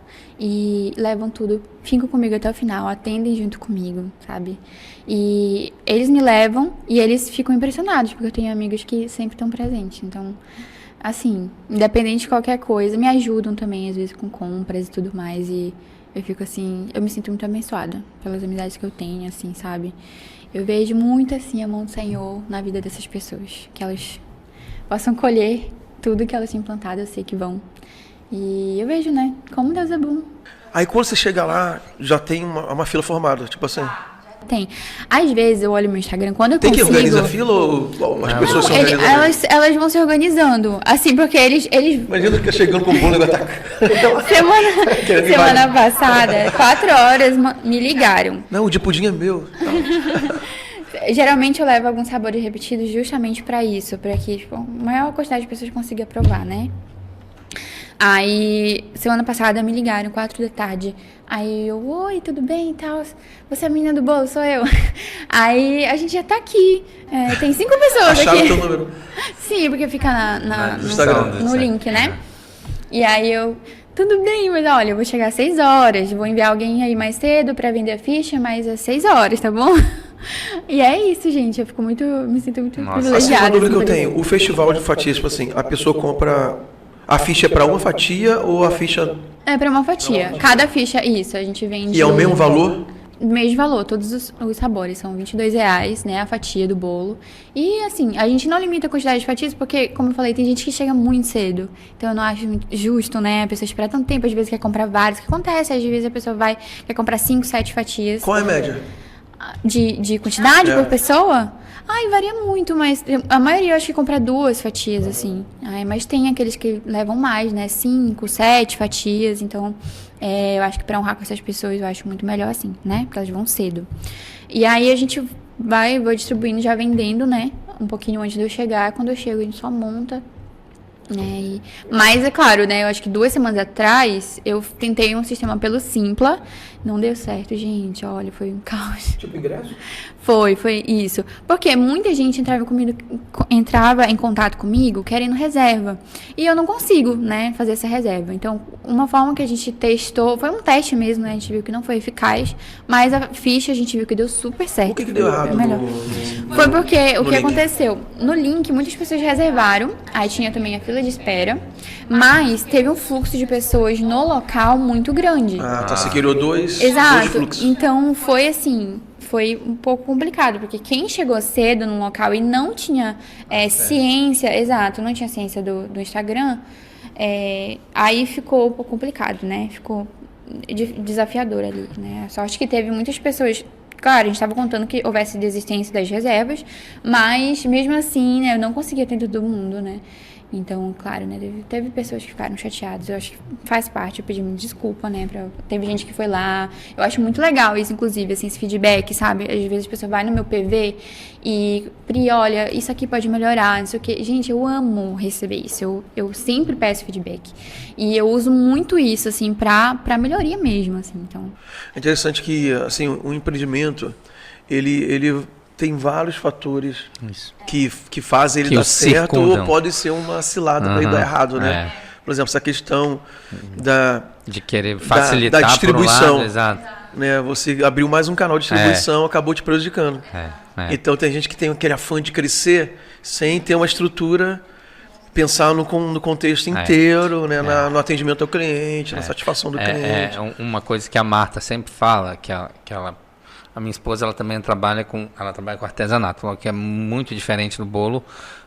E levam tudo, ficam comigo até o final, atendem junto comigo, sabe? E eles me levam e eles ficam impressionados, porque eu tenho amigos que sempre estão presentes. Então, assim, independente de qualquer coisa, me ajudam também, às vezes, com compras e tudo mais. E eu fico assim, eu me sinto muito abençoada pelas amizades que eu tenho, assim, sabe? Eu vejo muito, assim, a mão do Senhor na vida dessas pessoas. Que elas possam colher tudo que elas têm plantado, eu sei que vão. E eu vejo, né, como Deus é bom. Aí quando você chega lá, já tem uma fila formada, tipo assim... Tem. Às vezes eu olho meu Instagram, quando eu consigo... Tem que organizar a fila ou as pessoas se organizam? Elas vão se organizando, assim, porque eles... Imagina que chegando com o bolo e vai Semana passada, 4 horas, me ligaram. Não, o de pudim é meu. Geralmente eu levo alguns sabores repetidos justamente pra isso, pra que tipo, a maior quantidade de pessoas consiga provar, né? Aí, semana passada me ligaram, 4 da tarde. Aí eu, oi, tudo bem e tal? Você é a menina do bolo? Sou eu. Aí a gente já tá aqui. Tem 5 pessoas Acharam aqui. Teu número? Sim, porque fica no link, né? E aí eu, tudo bem, mas olha, eu vou chegar às 6 horas. Vou enviar alguém aí mais cedo pra vender a ficha, mas às 6 horas, tá bom? E é isso, gente. Me sinto muito privilegiada. Assim, uma dúvida que eu tenho. O festival de fatias, tipo assim, a pessoa compra... A ficha é para uma fatia ou a ficha... É para uma fatia. Cada ficha, isso, a gente vende... E é o mesmo valor? Mesmo valor, todos os sabores. São R$22, né, a fatia do bolo. E, assim, a gente não limita a quantidade de fatias, porque, como eu falei, tem gente que chega muito cedo. Então, eu não acho justo, né, a pessoa esperar tanto tempo. Às vezes quer comprar vários, o que acontece? Às vezes a pessoa quer comprar 5, 7 fatias. Qual é a média? De quantidade por pessoa? Ai, varia muito, mas a maioria eu acho que compra 2 fatias, assim. Ai, mas tem aqueles que levam mais, né? 5, 7 fatias. Então, eu acho que pra honrar com essas pessoas, eu acho muito melhor assim, né? Porque elas vão cedo. E aí a gente vou distribuindo, já vendendo, né? Um pouquinho antes de eu chegar. Quando eu chego, a gente só monta. Mas é claro, né? Eu acho que 2 semanas atrás eu tentei um sistema pelo Simpla. Não deu certo, gente. Olha, foi um caos. Tipo ingresso? Foi isso. Porque muita gente entrava em contato comigo querendo reserva. E eu não consigo, né, fazer essa reserva. Então, uma forma que a gente testou, foi um teste mesmo, né? A gente viu que não foi eficaz, mas a ficha a gente viu que deu super certo. Por que deu errado? Foi porque o que aconteceu? No link, muitas pessoas reservaram, aí tinha também a fila de espera, mas teve um fluxo de pessoas no local muito grande. Ah, tá. Você criou dois Exato. fluxos. Então, foi assim... foi um pouco complicado, porque quem chegou cedo no local e não tinha ciência, exato, não tinha ciência do Instagram, aí ficou um pouco complicado, né? Ficou desafiador ali, né? A sorte que teve muitas pessoas. Claro, a gente estava contando que houvesse desistência das reservas, mas mesmo assim, né, eu não conseguia atender todo mundo, né? Então, claro, né, teve pessoas que ficaram chateadas, eu acho que faz parte, eu pedi desculpa, né, teve gente que foi lá, eu acho muito legal isso, inclusive, assim, esse feedback, sabe, às vezes a pessoa vai no meu PV e, Pri, olha, isso aqui pode melhorar, não sei o quê, gente, eu amo receber isso, eu sempre peço feedback, e eu uso muito isso, assim, pra melhoria mesmo, assim, então. É interessante que, assim, o empreendimento, ele tem vários fatores que fazem ele dar certo ou pode ser uma cilada para ele dar errado, né? Por exemplo, essa questão de querer facilitar da distribuição. por um lado, exato. Né? Você abriu mais um canal de distribuição, acabou te prejudicando. Então tem gente que tem aquele afã de crescer sem ter uma estrutura, pensar no contexto inteiro, né? No atendimento ao cliente, na satisfação do cliente. Uma coisa que a Marta sempre fala, que a minha esposa, ela também trabalha com artesanato, que é muito diferente do bolo,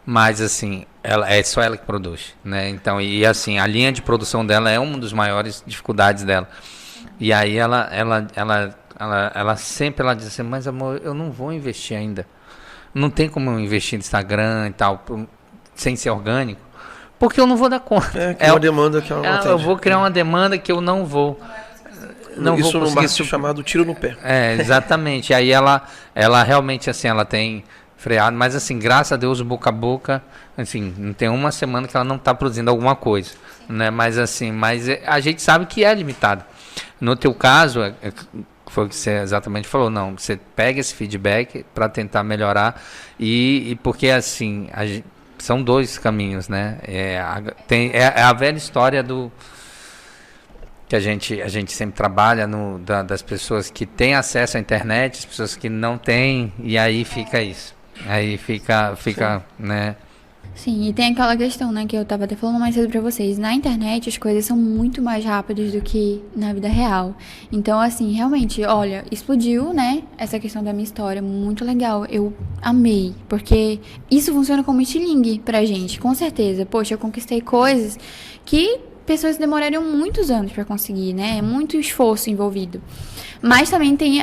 mas assim, é só ela que produz, né? Então, e assim, a linha de produção dela é uma das maiores dificuldades dela. E aí ela sempre diz assim, mas amor, eu não vou investir ainda. Não tem como eu investir no Instagram e tal, sem ser orgânico, porque eu não vou dar conta. É uma demanda que ela não atende. Eu vou criar uma demanda que eu não vou. Isso no marketing chamado tiro no pé. Exatamente. Aí ela realmente, assim, ela tem freado, mas assim, graças a Deus, boca a boca, assim, não tem uma semana que ela não está produzindo alguma coisa, né? Mas assim, a gente sabe que é limitado. No teu caso, foi o que você exatamente falou, não, você pega esse feedback para tentar melhorar e porque assim, são dois caminhos, né? É a velha história que a gente sempre trabalha das pessoas que têm acesso à internet, as pessoas que não têm, e aí fica isso. Aí fica né? Sim, e tem aquela questão, né, que eu tava até falando mais cedo pra vocês. Na internet as coisas são muito mais rápidas do que na vida real. Então, assim, realmente, olha, explodiu, né, essa questão da minha história, muito legal. Eu amei, porque isso funciona como estilingue pra gente, com certeza. Poxa, eu conquistei coisas que pessoas demorariam muitos anos para conseguir, né? É muito esforço envolvido. Mas também tem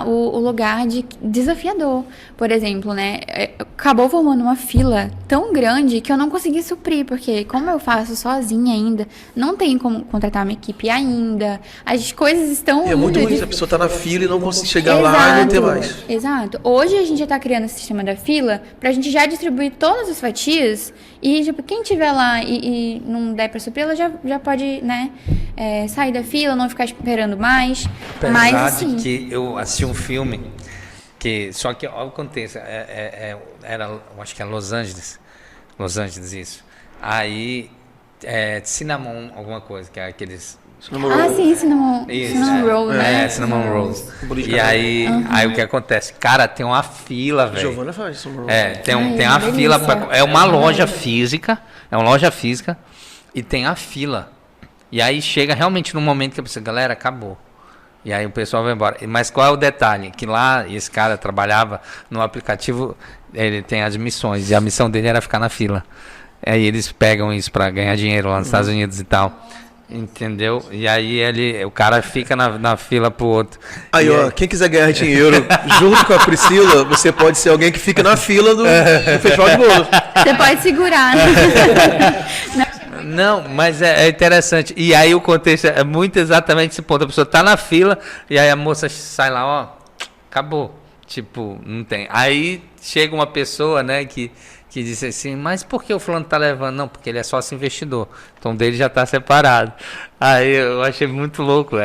o lugar de desafiador. Por exemplo, né? Acabou formando uma fila tão grande que eu não consegui suprir, porque como eu faço sozinha ainda, não tenho como contratar uma equipe ainda. As coisas estão... É muito ruim, a pessoa está na fila e não consegue chegar lá e não ter mais. Exato. Hoje a gente já está criando esse sistema da fila para a gente já distribuir todas as fatias e, tipo, quem tiver lá e não der para suprir, ela já pode, né, sair da fila, não ficar esperando mais. Mas, assim, que eu assisti um filme só que olha o contexto, era, eu acho que é Los Angeles isso. Aí Cinnamon alguma coisa, que é aqueles Cinnamon Rolls, né? Cinnamon Rolls. E aí o que acontece? Cara, tem uma fila, velho. Giovana faz Cinnamon Rolls. Tem uma fila, é uma loja física, e tem a fila. E aí chega realmente no momento que a pessoa, galera, acabou. E aí o pessoal vai embora. Mas qual é o detalhe? Que lá, esse cara trabalhava no aplicativo, ele tem as missões, e a missão dele era ficar na fila. Aí eles pegam isso para ganhar dinheiro lá nos Estados Unidos e tal. Entendeu? E aí o cara fica na fila pro outro. Aí, ó, quem quiser ganhar dinheiro junto com a Priscila, você pode ser alguém que fica na fila do festival de bolo. Você pode segurar, né? Não, mas é interessante. E aí o contexto é muito exatamente esse ponto. A pessoa tá na fila e aí a moça sai lá, ó, acabou. Tipo, não tem. Aí chega uma pessoa, né, que diz assim, mas por que o fulano tá levando? Não, porque ele é sócio investidor. Então dele já tá separado. Aí eu achei muito louco.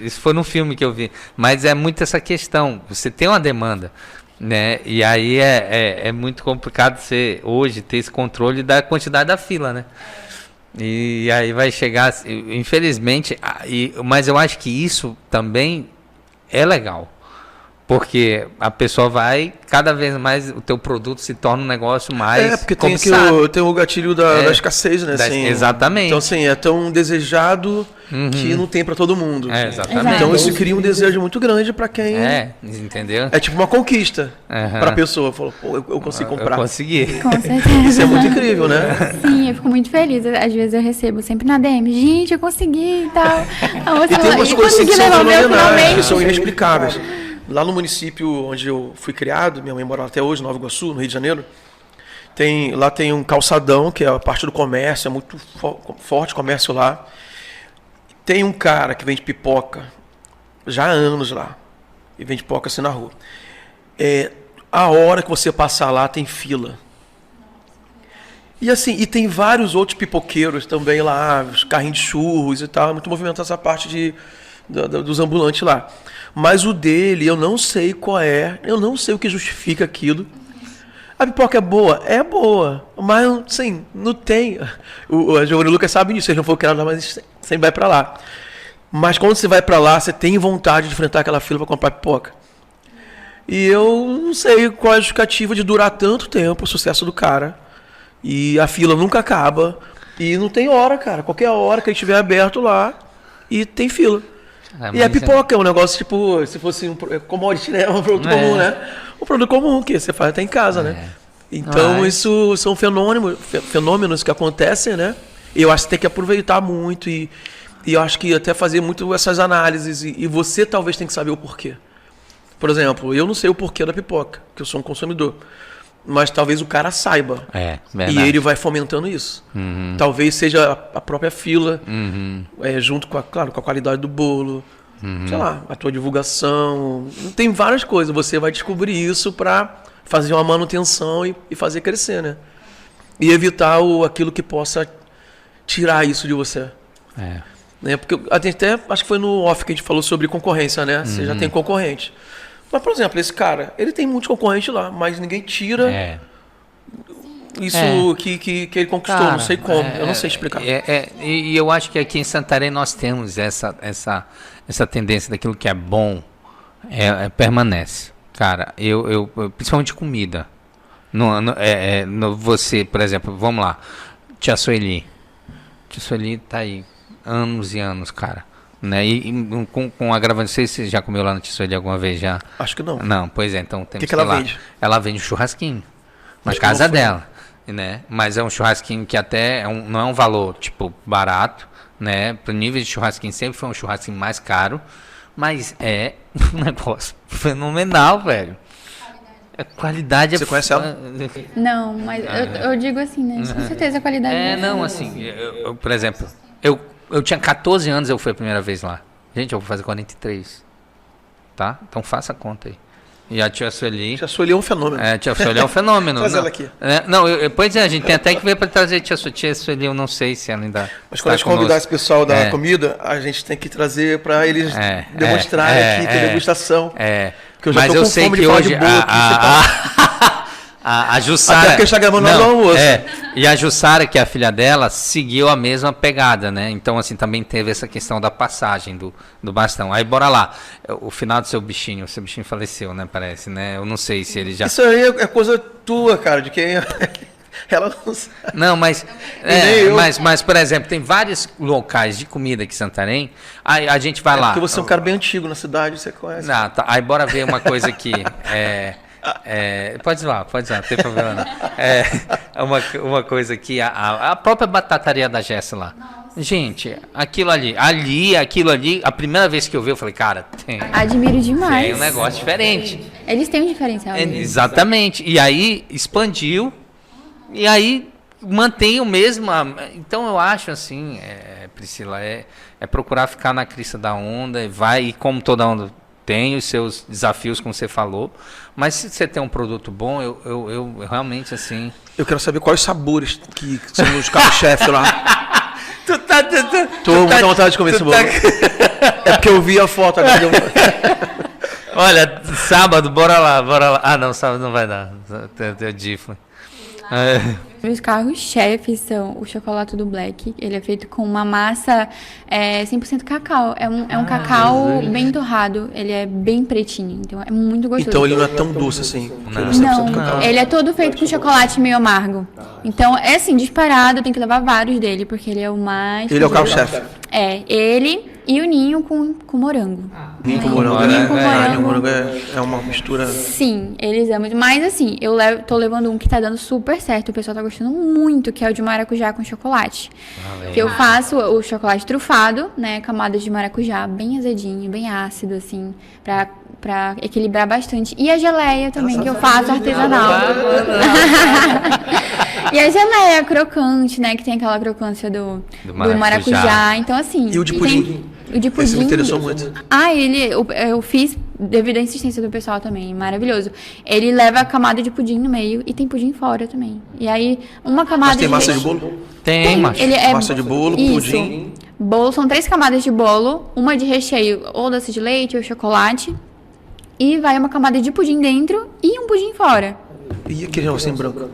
Isso foi num filme que eu vi. Mas é muito essa questão. Você tem uma demanda, né? E aí é muito complicado você hoje ter esse controle da quantidade da fila, né? E aí vai chegar, infelizmente, mas eu acho que isso também é legal, Porque a pessoa vai, cada vez mais o teu produto se torna um negócio mais porque tem o gatilho da escassez, né? Assim, exatamente. Então, assim, é tão desejado que não tem para todo mundo. Exatamente. Então, isso cria um desejo muito grande para quem... entendeu? É tipo uma conquista para a pessoa. Falou, pô, eu consegui comprar. Eu consegui. Com certeza. Isso é muito incrível, né? Sim, eu fico muito feliz. Às vezes eu recebo sempre na DM, gente, eu consegui e tal. E tem umas coisas que são fenomenais, que são inexplicáveis. Lá no município onde eu fui criado, minha mãe mora até hoje, Nova Iguaçu, no Rio de Janeiro, lá tem um calçadão, que é a parte do comércio, é muito forte o comércio lá. Tem um cara que vende pipoca, já há anos lá, e vende pipoca assim na rua. A hora que você passar lá tem fila. E assim, e tem vários outros pipoqueiros também lá, os carrinhos de churros e tal, é muito movimentado essa parte dos ambulantes lá. Mas o dele, eu não sei qual é, eu não sei o que justifica aquilo. A pipoca é boa? É boa, mas assim, não tem. O Giovanni Lucas sabe disso, ele não foi criado lá, mas sempre vai pra lá. Mas quando você vai pra lá, você tem vontade de enfrentar aquela fila pra comprar pipoca. E eu não sei qual é a justificativa de durar tanto tempo o sucesso do cara. E a fila nunca acaba. E não tem hora, cara. Qualquer hora que ele estiver aberto lá, e tem fila. E a pipoca é um negócio tipo, se fosse um commodity, né? Um produto comum, né? Um produto comum que você faz até em casa, né? Então, isso são fenômenos que acontecem, né? E eu acho que tem que aproveitar muito e eu acho que até fazer muito essas análises. E você talvez tem que saber o porquê. Por exemplo, eu não sei o porquê da pipoca, porque eu sou um consumidor. Mas talvez o cara saiba. E ele vai fomentando isso. Talvez seja a própria fila, junto com com a qualidade do bolo, sei lá, a tua divulgação. Tem várias coisas. Você vai descobrir isso para fazer uma manutenção e fazer crescer, né? E evitar aquilo que possa tirar isso de você. Né? Porque até acho que foi no off que a gente falou sobre concorrência, né? Você já tem concorrente. Mas, por exemplo, esse cara, ele tem muitos concorrentes lá, mas ninguém tira isso que ele conquistou, cara, não sei como, eu não sei explicar. E eu acho que aqui em Santarém nós temos essa tendência daquilo que é bom, permanece. Cara, eu principalmente comida. Você, por exemplo, vamos lá, Tia Sueli. Tia Sueli tá aí, anos e anos, cara. Né? E com agravante, não sei se você já comeu lá no Tia Sueli alguma vez já. Acho que não. Não, pois é, então temos que ela vende? Ela vende um churrasquinho na casa dela, né? Mas é um churrasquinho que até não é um valor tipo barato, né? Pro nível de churrasquinho sempre foi um churrasquinho mais caro, mas é um negócio fenomenal, velho. A qualidade Você conhece ela? Não, mas eu digo assim, né? Com certeza a qualidade não, assim, eu, por exemplo, eu tinha 14 anos, eu fui a primeira vez lá. Gente, eu vou fazer 43. Tá? Então faça a conta aí. E a Tia Sueli... Tia Sueli é um fenômeno. A Tia Sueli é um fenômeno. Traz ela aqui. Pois é, a gente tem até que ver para trazer Tia Sueli, eu não sei se ela ainda... Mas quando a gente convidar esse pessoal da comida, a gente tem que trazer para eles demonstrarem aqui, ter degustação. Porque eu já tô com fome de falar de bolo a Jussara... Até porque a gente tá gravando no almoço. E a Jussara, que é a filha dela, seguiu a mesma pegada, né? Então, assim, também teve essa questão da passagem do bastão. Aí, bora lá. O final do seu bichinho faleceu, né? Parece, né? Eu não sei se ele já... Isso aí é coisa tua, cara, de quem... Ela não sabe. Não, mas por exemplo, tem vários locais de comida aqui em Santarém. Aí a gente vai lá. Porque você é um cara bem antigo na cidade, você conhece. Não, tá. Aí, bora ver uma coisa aqui. Pode zoar, não tem problema não. Uma coisa que a própria batataria da Jéssica lá. Gente, aquilo ali, a primeira vez que eu vi, eu falei, cara, admiro demais. Tem um negócio diferente. Eles têm um diferencial. Exatamente. E aí expandiu, e aí mantém o mesmo. Então eu acho assim, Priscila, é procurar ficar na crista da onda, e como toda onda tem os seus desafios, como você falou, mas se você tem um produto bom, eu realmente assim... Eu quero saber quais sabores que são os carro-chefe lá. Tô com muita vontade de comer esse bolo. É porque eu vi a foto agora. Olha, sábado, bora lá. Ah, não, sábado não vai dar. Tem DIF. Os carros-chefes são o chocolate do Black. Ele é feito com uma massa 100% cacau. É um cacau bem torrado. Ele é bem pretinho, então é muito gostoso. Então ele não é tão doce assim? Não, ele é todo feito com chocolate meio amargo. Então, é assim, disparado, tem que levar vários dele, porque ele é o mais... Ele é o carro-chefe. Ele e o ninho com morango. Ninho com morango é uma mistura... Sim, eles amam. Mas assim, tô levando um que tá dando super certo, o pessoal tá gostando muito, que é o de maracujá com chocolate. Que eu faço o chocolate trufado, né, camadas de maracujá, bem azedinho, bem ácido, assim, pra equilibrar bastante. E a geleia também, que eu faço artesanal. E a geleia crocante, né, que tem aquela crocância do maracujá. Então, assim... E o de pudim? O de pudim... Esse me interessou muito. Eu fiz devido à insistência do pessoal também, maravilhoso. Ele leva a camada de pudim no meio e tem pudim fora também. E aí, uma camada Mas tem massa de bolo? Tem, massa de bolo, pudim. Bolo, são 3 camadas de bolo, uma de recheio ou doce de leite ou chocolate. E vai uma camada de pudim dentro e um pudim fora. E aquele negocinho branco?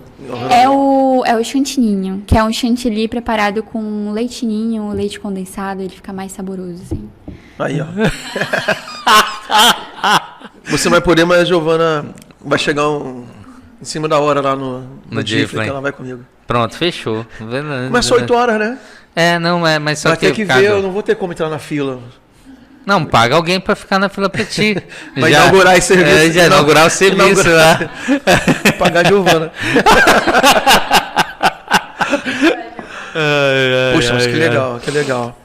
É o chantininho, que é um chantilly preparado com leitinho, leite condensado, ele fica mais saboroso, assim. Aí, ó. Você vai poder, mas a Giovana vai chegar em cima da hora lá no Difflin, que ela vai comigo. Pronto, fechou. Mas só 8 horas, né? Mas só vai ter que ver, eu não vou ter como entrar na fila. Não, paga alguém pra ficar na fila pra ti. Vai inaugurar esse serviço. Inaugurar o serviço lá. Pagar a Giovana. Poxa, mas que legal, que legal.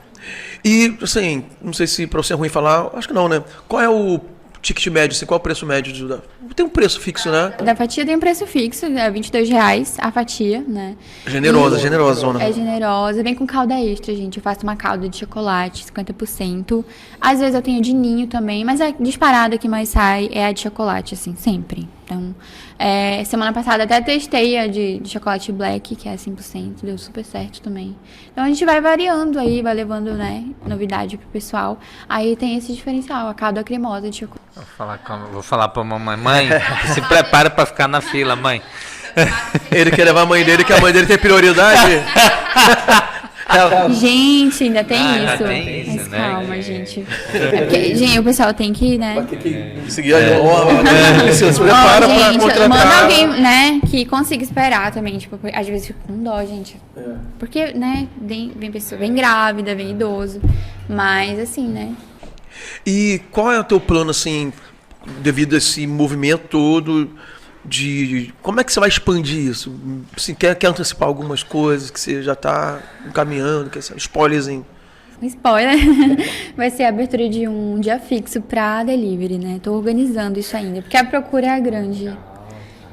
E, assim, não sei se pra você é ruim falar, acho que não, né? Qual é o ticket médio, assim, qual é o preço médio? Tem um preço fixo, né? Da fatia tem um preço fixo, é R$22 a fatia, né? Generosa. É generosa, vem com calda extra, gente. Eu faço uma calda de chocolate, 50%. Às vezes eu tenho de ninho também, mas a disparada que mais sai é a de chocolate, assim, sempre. Então, semana passada até testei a de chocolate black, que é 100%, deu super certo também. Então a gente vai variando aí, vai levando, né, novidade pro pessoal. Aí tem esse diferencial, a calda cremosa de chocolate. Vou falar pra mamãe, mãe, se prepara pra ficar na fila, mãe. Ele quer levar a mãe dele, que a mãe dele tem prioridade. Gente, ainda tem isso. Ainda tem isso, mas né? calma, gente. Porque, gente, o pessoal tem que, né? Vai ter que seguir a norma. Se prepara pra gente, contratar. manda alguém, né, que consiga esperar também. Tipo, às vezes fica com dó, gente. Porque, né, vem pessoa, vem grávida, vem idoso. Mas, assim, né? E qual é o teu plano, assim, devido a esse movimento todo como é que você vai expandir isso? Assim, quer antecipar algumas coisas que você já está encaminhando, spoilerzinho? Spoiler, vai ser a abertura de um dia fixo para delivery, né? Tô organizando isso ainda, porque a procura é grande.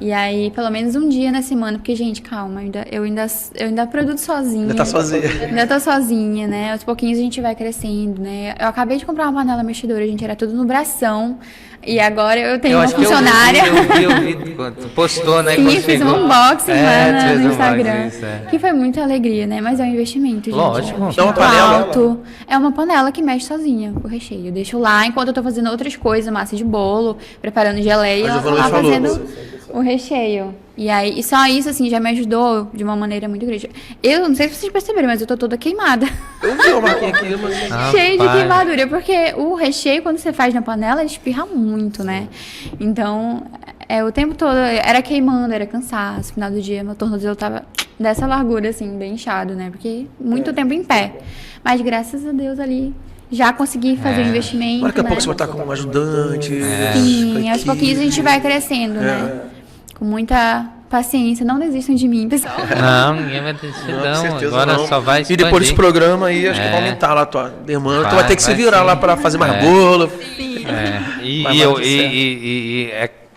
E aí, pelo menos um dia na semana, porque, gente, calma, eu ainda produzo sozinha. Ainda tá sozinha. Ainda tô sozinha, né? Aos pouquinhos a gente vai crescendo, né? Eu acabei de comprar uma panela mexedora, a gente era tudo no bração. E agora eu tenho uma funcionária. Eu vi, tu postou, né? Sim, fiz um unboxing lá no Instagram. Isso, que foi muita alegria, né? Mas é um investimento, gente. Lógico. É uma panela? Alto. É uma panela que mexe sozinha, o recheio. Eu deixo lá enquanto eu tô fazendo outras coisas, massa de bolo, preparando geleia, ela tá lá fazendo o recheio. E aí, e só isso, assim, já me ajudou de uma maneira muito grande. Eu não sei se vocês perceberam, mas eu tô toda queimada. Eu vi uma marquinha aqui, mas... Cheio de queimadura, porque o recheio, quando você faz na panela, ele espirra muito, né? Então, o tempo todo, era queimando, era cansaço. No final do dia, meu tornozelo tava dessa largura, assim, bem inchado, né? Porque muito tempo em pé. Mas, graças a Deus, ali... Já consegui fazer o investimento. Daqui a pouco você vai estar com um ajudante. Sim, aos pouquinhos a gente vai crescendo, né? Com muita paciência. Não desistam de mim, pessoal. Não, ninguém vai desistir, não. Agora não. só vai expandir. E depois desse programa aí, acho que vai aumentar lá a tua demanda. Tu vai ter que se virar lá para fazer mais bolo.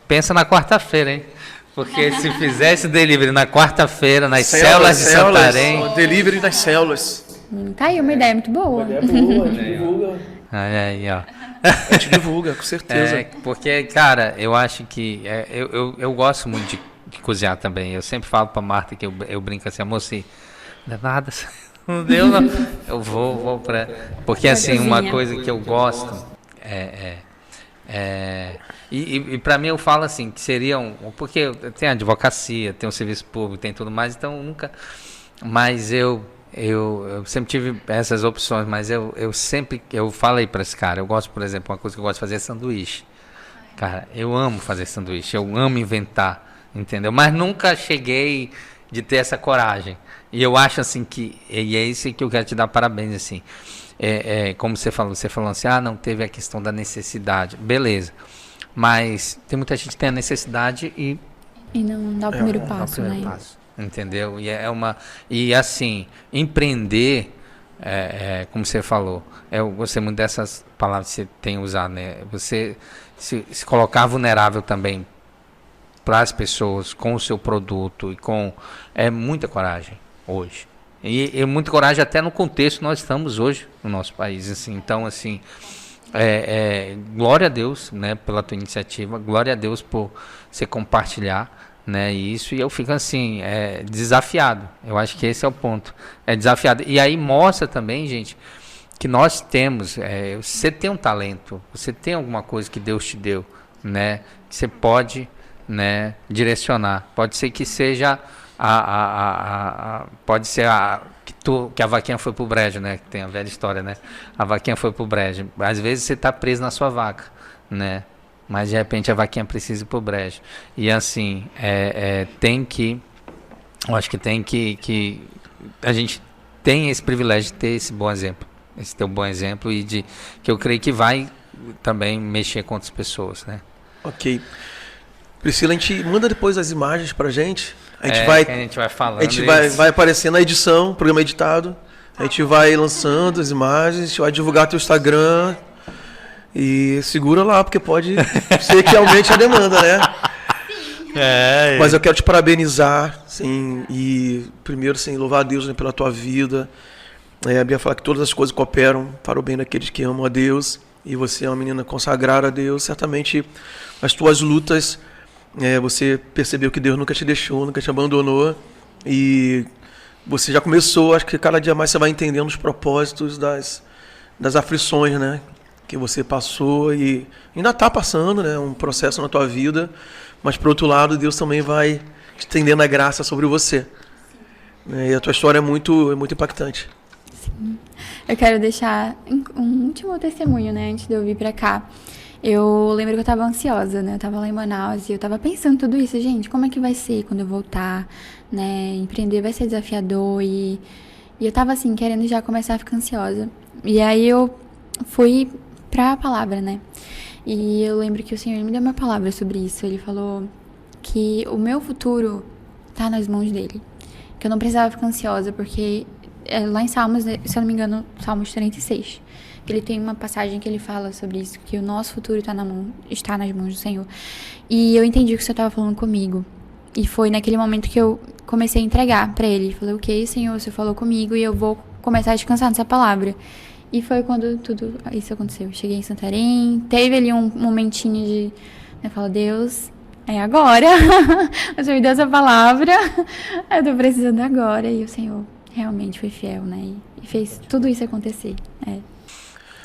Pensa na quarta-feira, hein? Porque se fizesse delivery na quarta-feira, nas células de Santarém... Delivery nas células. Tá aí uma ideia muito boa. Uma ideia boa, divulga. Aí, ó. A gente divulga, com certeza. Porque, cara, eu acho que... Eu gosto muito de cozinhar também. Eu sempre falo pra Marta que eu brinco assim, amor, se não é nada, não deu, não. Eu vou pra... Porque, assim, uma coisa que eu gosto E para mim eu falo assim, que seriam... Porque tem a advocacia, tem o serviço público, tem tudo mais, então nunca... Mas eu sempre tive essas opções, mas eu falei para esse cara, eu gosto, por exemplo, uma coisa que eu gosto de fazer é sanduíche. Cara, eu amo fazer sanduíche, eu amo inventar, entendeu? Mas nunca cheguei de ter essa coragem. E eu acho assim e é isso que eu quero te dar parabéns, assim. Como você falou assim, não teve a questão da necessidade. Beleza. Mas tem muita gente que tem a necessidade e não dá o primeiro passo, né? Entendeu? E assim, empreender, como você falou, eu gostei muito dessas palavras que você tem usado, né? Você se colocar vulnerável também para as pessoas com o seu produto é muita coragem hoje. E muita coragem até no contexto que nós estamos hoje no nosso país, assim. Então, assim, glória a Deus, né, pela tua iniciativa, glória a Deus por você compartilhar, né, isso, e eu fico assim, desafiado. Eu acho que esse é o ponto, desafiado. E aí mostra também, gente, que nós temos, você tem um talento, você tem alguma coisa que Deus te deu, né, que você pode, né, direcionar. Pode ser que seja pode ser que a vaquinha foi pro brejo, né, que tem a velha história, né, a vaquinha foi pro brejo. Às vezes você está preso na sua vaca, né, mas de repente a vaquinha precisa ir pro brejo. E assim, eu acho que tem que a gente tem esse privilégio de ter esse bom exemplo, esse teu bom exemplo, e que eu creio que vai também mexer com outras pessoas, né. Ok. Priscila, a gente manda depois as imagens pra gente. A gente vai falando. A gente vai aparecer na edição, programa editado. A gente vai lançando as imagens, a gente vai divulgar teu Instagram. E segura lá, porque pode ser que aumente a demanda, né? Mas eu quero te parabenizar, sim, e primeiro, sim, louvar a Deus, né, pela tua vida. A Bíblia fala que todas as coisas cooperam para o bem daqueles que amam a Deus. E você é uma menina consagrada a Deus. Certamente as tuas lutas, você percebeu que Deus nunca te deixou, nunca te abandonou. E você já começou, acho que cada dia mais você vai entendendo os propósitos das aflições, né, que você passou e ainda está passando, né, um processo na tua vida. Mas, por outro lado, Deus também vai estendendo a graça sobre você. E a tua história é muito impactante. Sim. Eu quero deixar um último testemunho, né, antes de eu vir pra cá. Eu lembro que eu tava ansiosa, né, eu tava lá em Manaus e eu tava pensando tudo isso. Gente, como é que vai ser quando eu voltar, né, empreender vai ser desafiador e eu tava assim, querendo já começar a ficar ansiosa. E aí eu fui pra palavra, né, e eu lembro que o Senhor me deu uma palavra sobre isso. Ele falou que o meu futuro tá nas mãos dele, que eu não precisava ficar ansiosa, porque lá em Salmos, se eu não me engano, Salmos 36, ele tem uma passagem que ele fala sobre isso, que o nosso futuro está nas mãos do Senhor. E eu entendi o que o Senhor estava falando comigo. E foi naquele momento que eu comecei a entregar para ele. Falei, ok, Senhor, você falou comigo e eu vou começar a descansar nessa palavra. E foi quando tudo isso aconteceu. Cheguei em Santarém, teve ali um momentinho de... Eu falo, Deus, é agora. Você me deu essa palavra, eu tô precisando agora. E o Senhor realmente foi fiel, né? E fez tudo isso acontecer.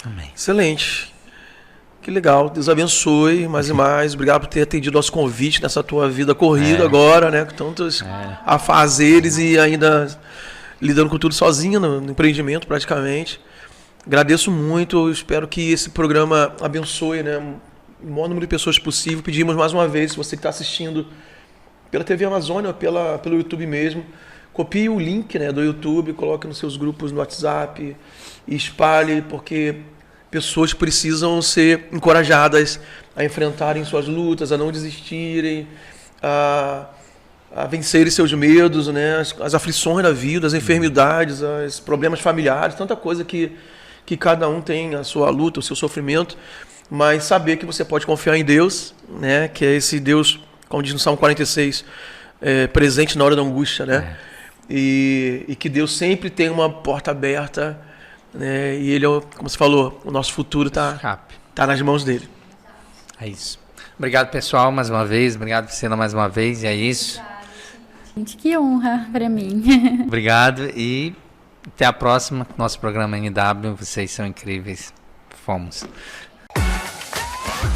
Amém. Excelente. Que legal. Deus abençoe mais e mais. Obrigado por ter atendido nosso convite nessa tua vida corrida agora, né? Com tantos afazeres e ainda lidando com tudo sozinha no empreendimento, praticamente. Agradeço muito. Espero que esse programa abençoe, né, o maior número de pessoas possível. Pedimos mais uma vez, se você que está assistindo pela TV Amazônia ou pelo YouTube mesmo, copie o link, né, do YouTube, coloque nos seus grupos no WhatsApp e espalhe, porque pessoas precisam ser encorajadas a enfrentarem suas lutas, a não desistirem, a vencerem seus medos, né, as aflições da vida, as enfermidades, os problemas familiares, tanta coisa que cada um tem a sua luta, o seu sofrimento, mas saber que você pode confiar em Deus, né, que é esse Deus, como diz no Salmo 46, presente na hora da angústia, né? E que Deus sempre tem uma porta aberta, né? E Ele, como você falou, o nosso futuro está nas mãos dele. É isso. Obrigado, pessoal, mais uma vez. Obrigado, Priscila, mais uma vez. E é isso. Gente, que honra para mim. Obrigado e até a próxima. Nosso programa NW. Vocês são incríveis. Fomos. Oi.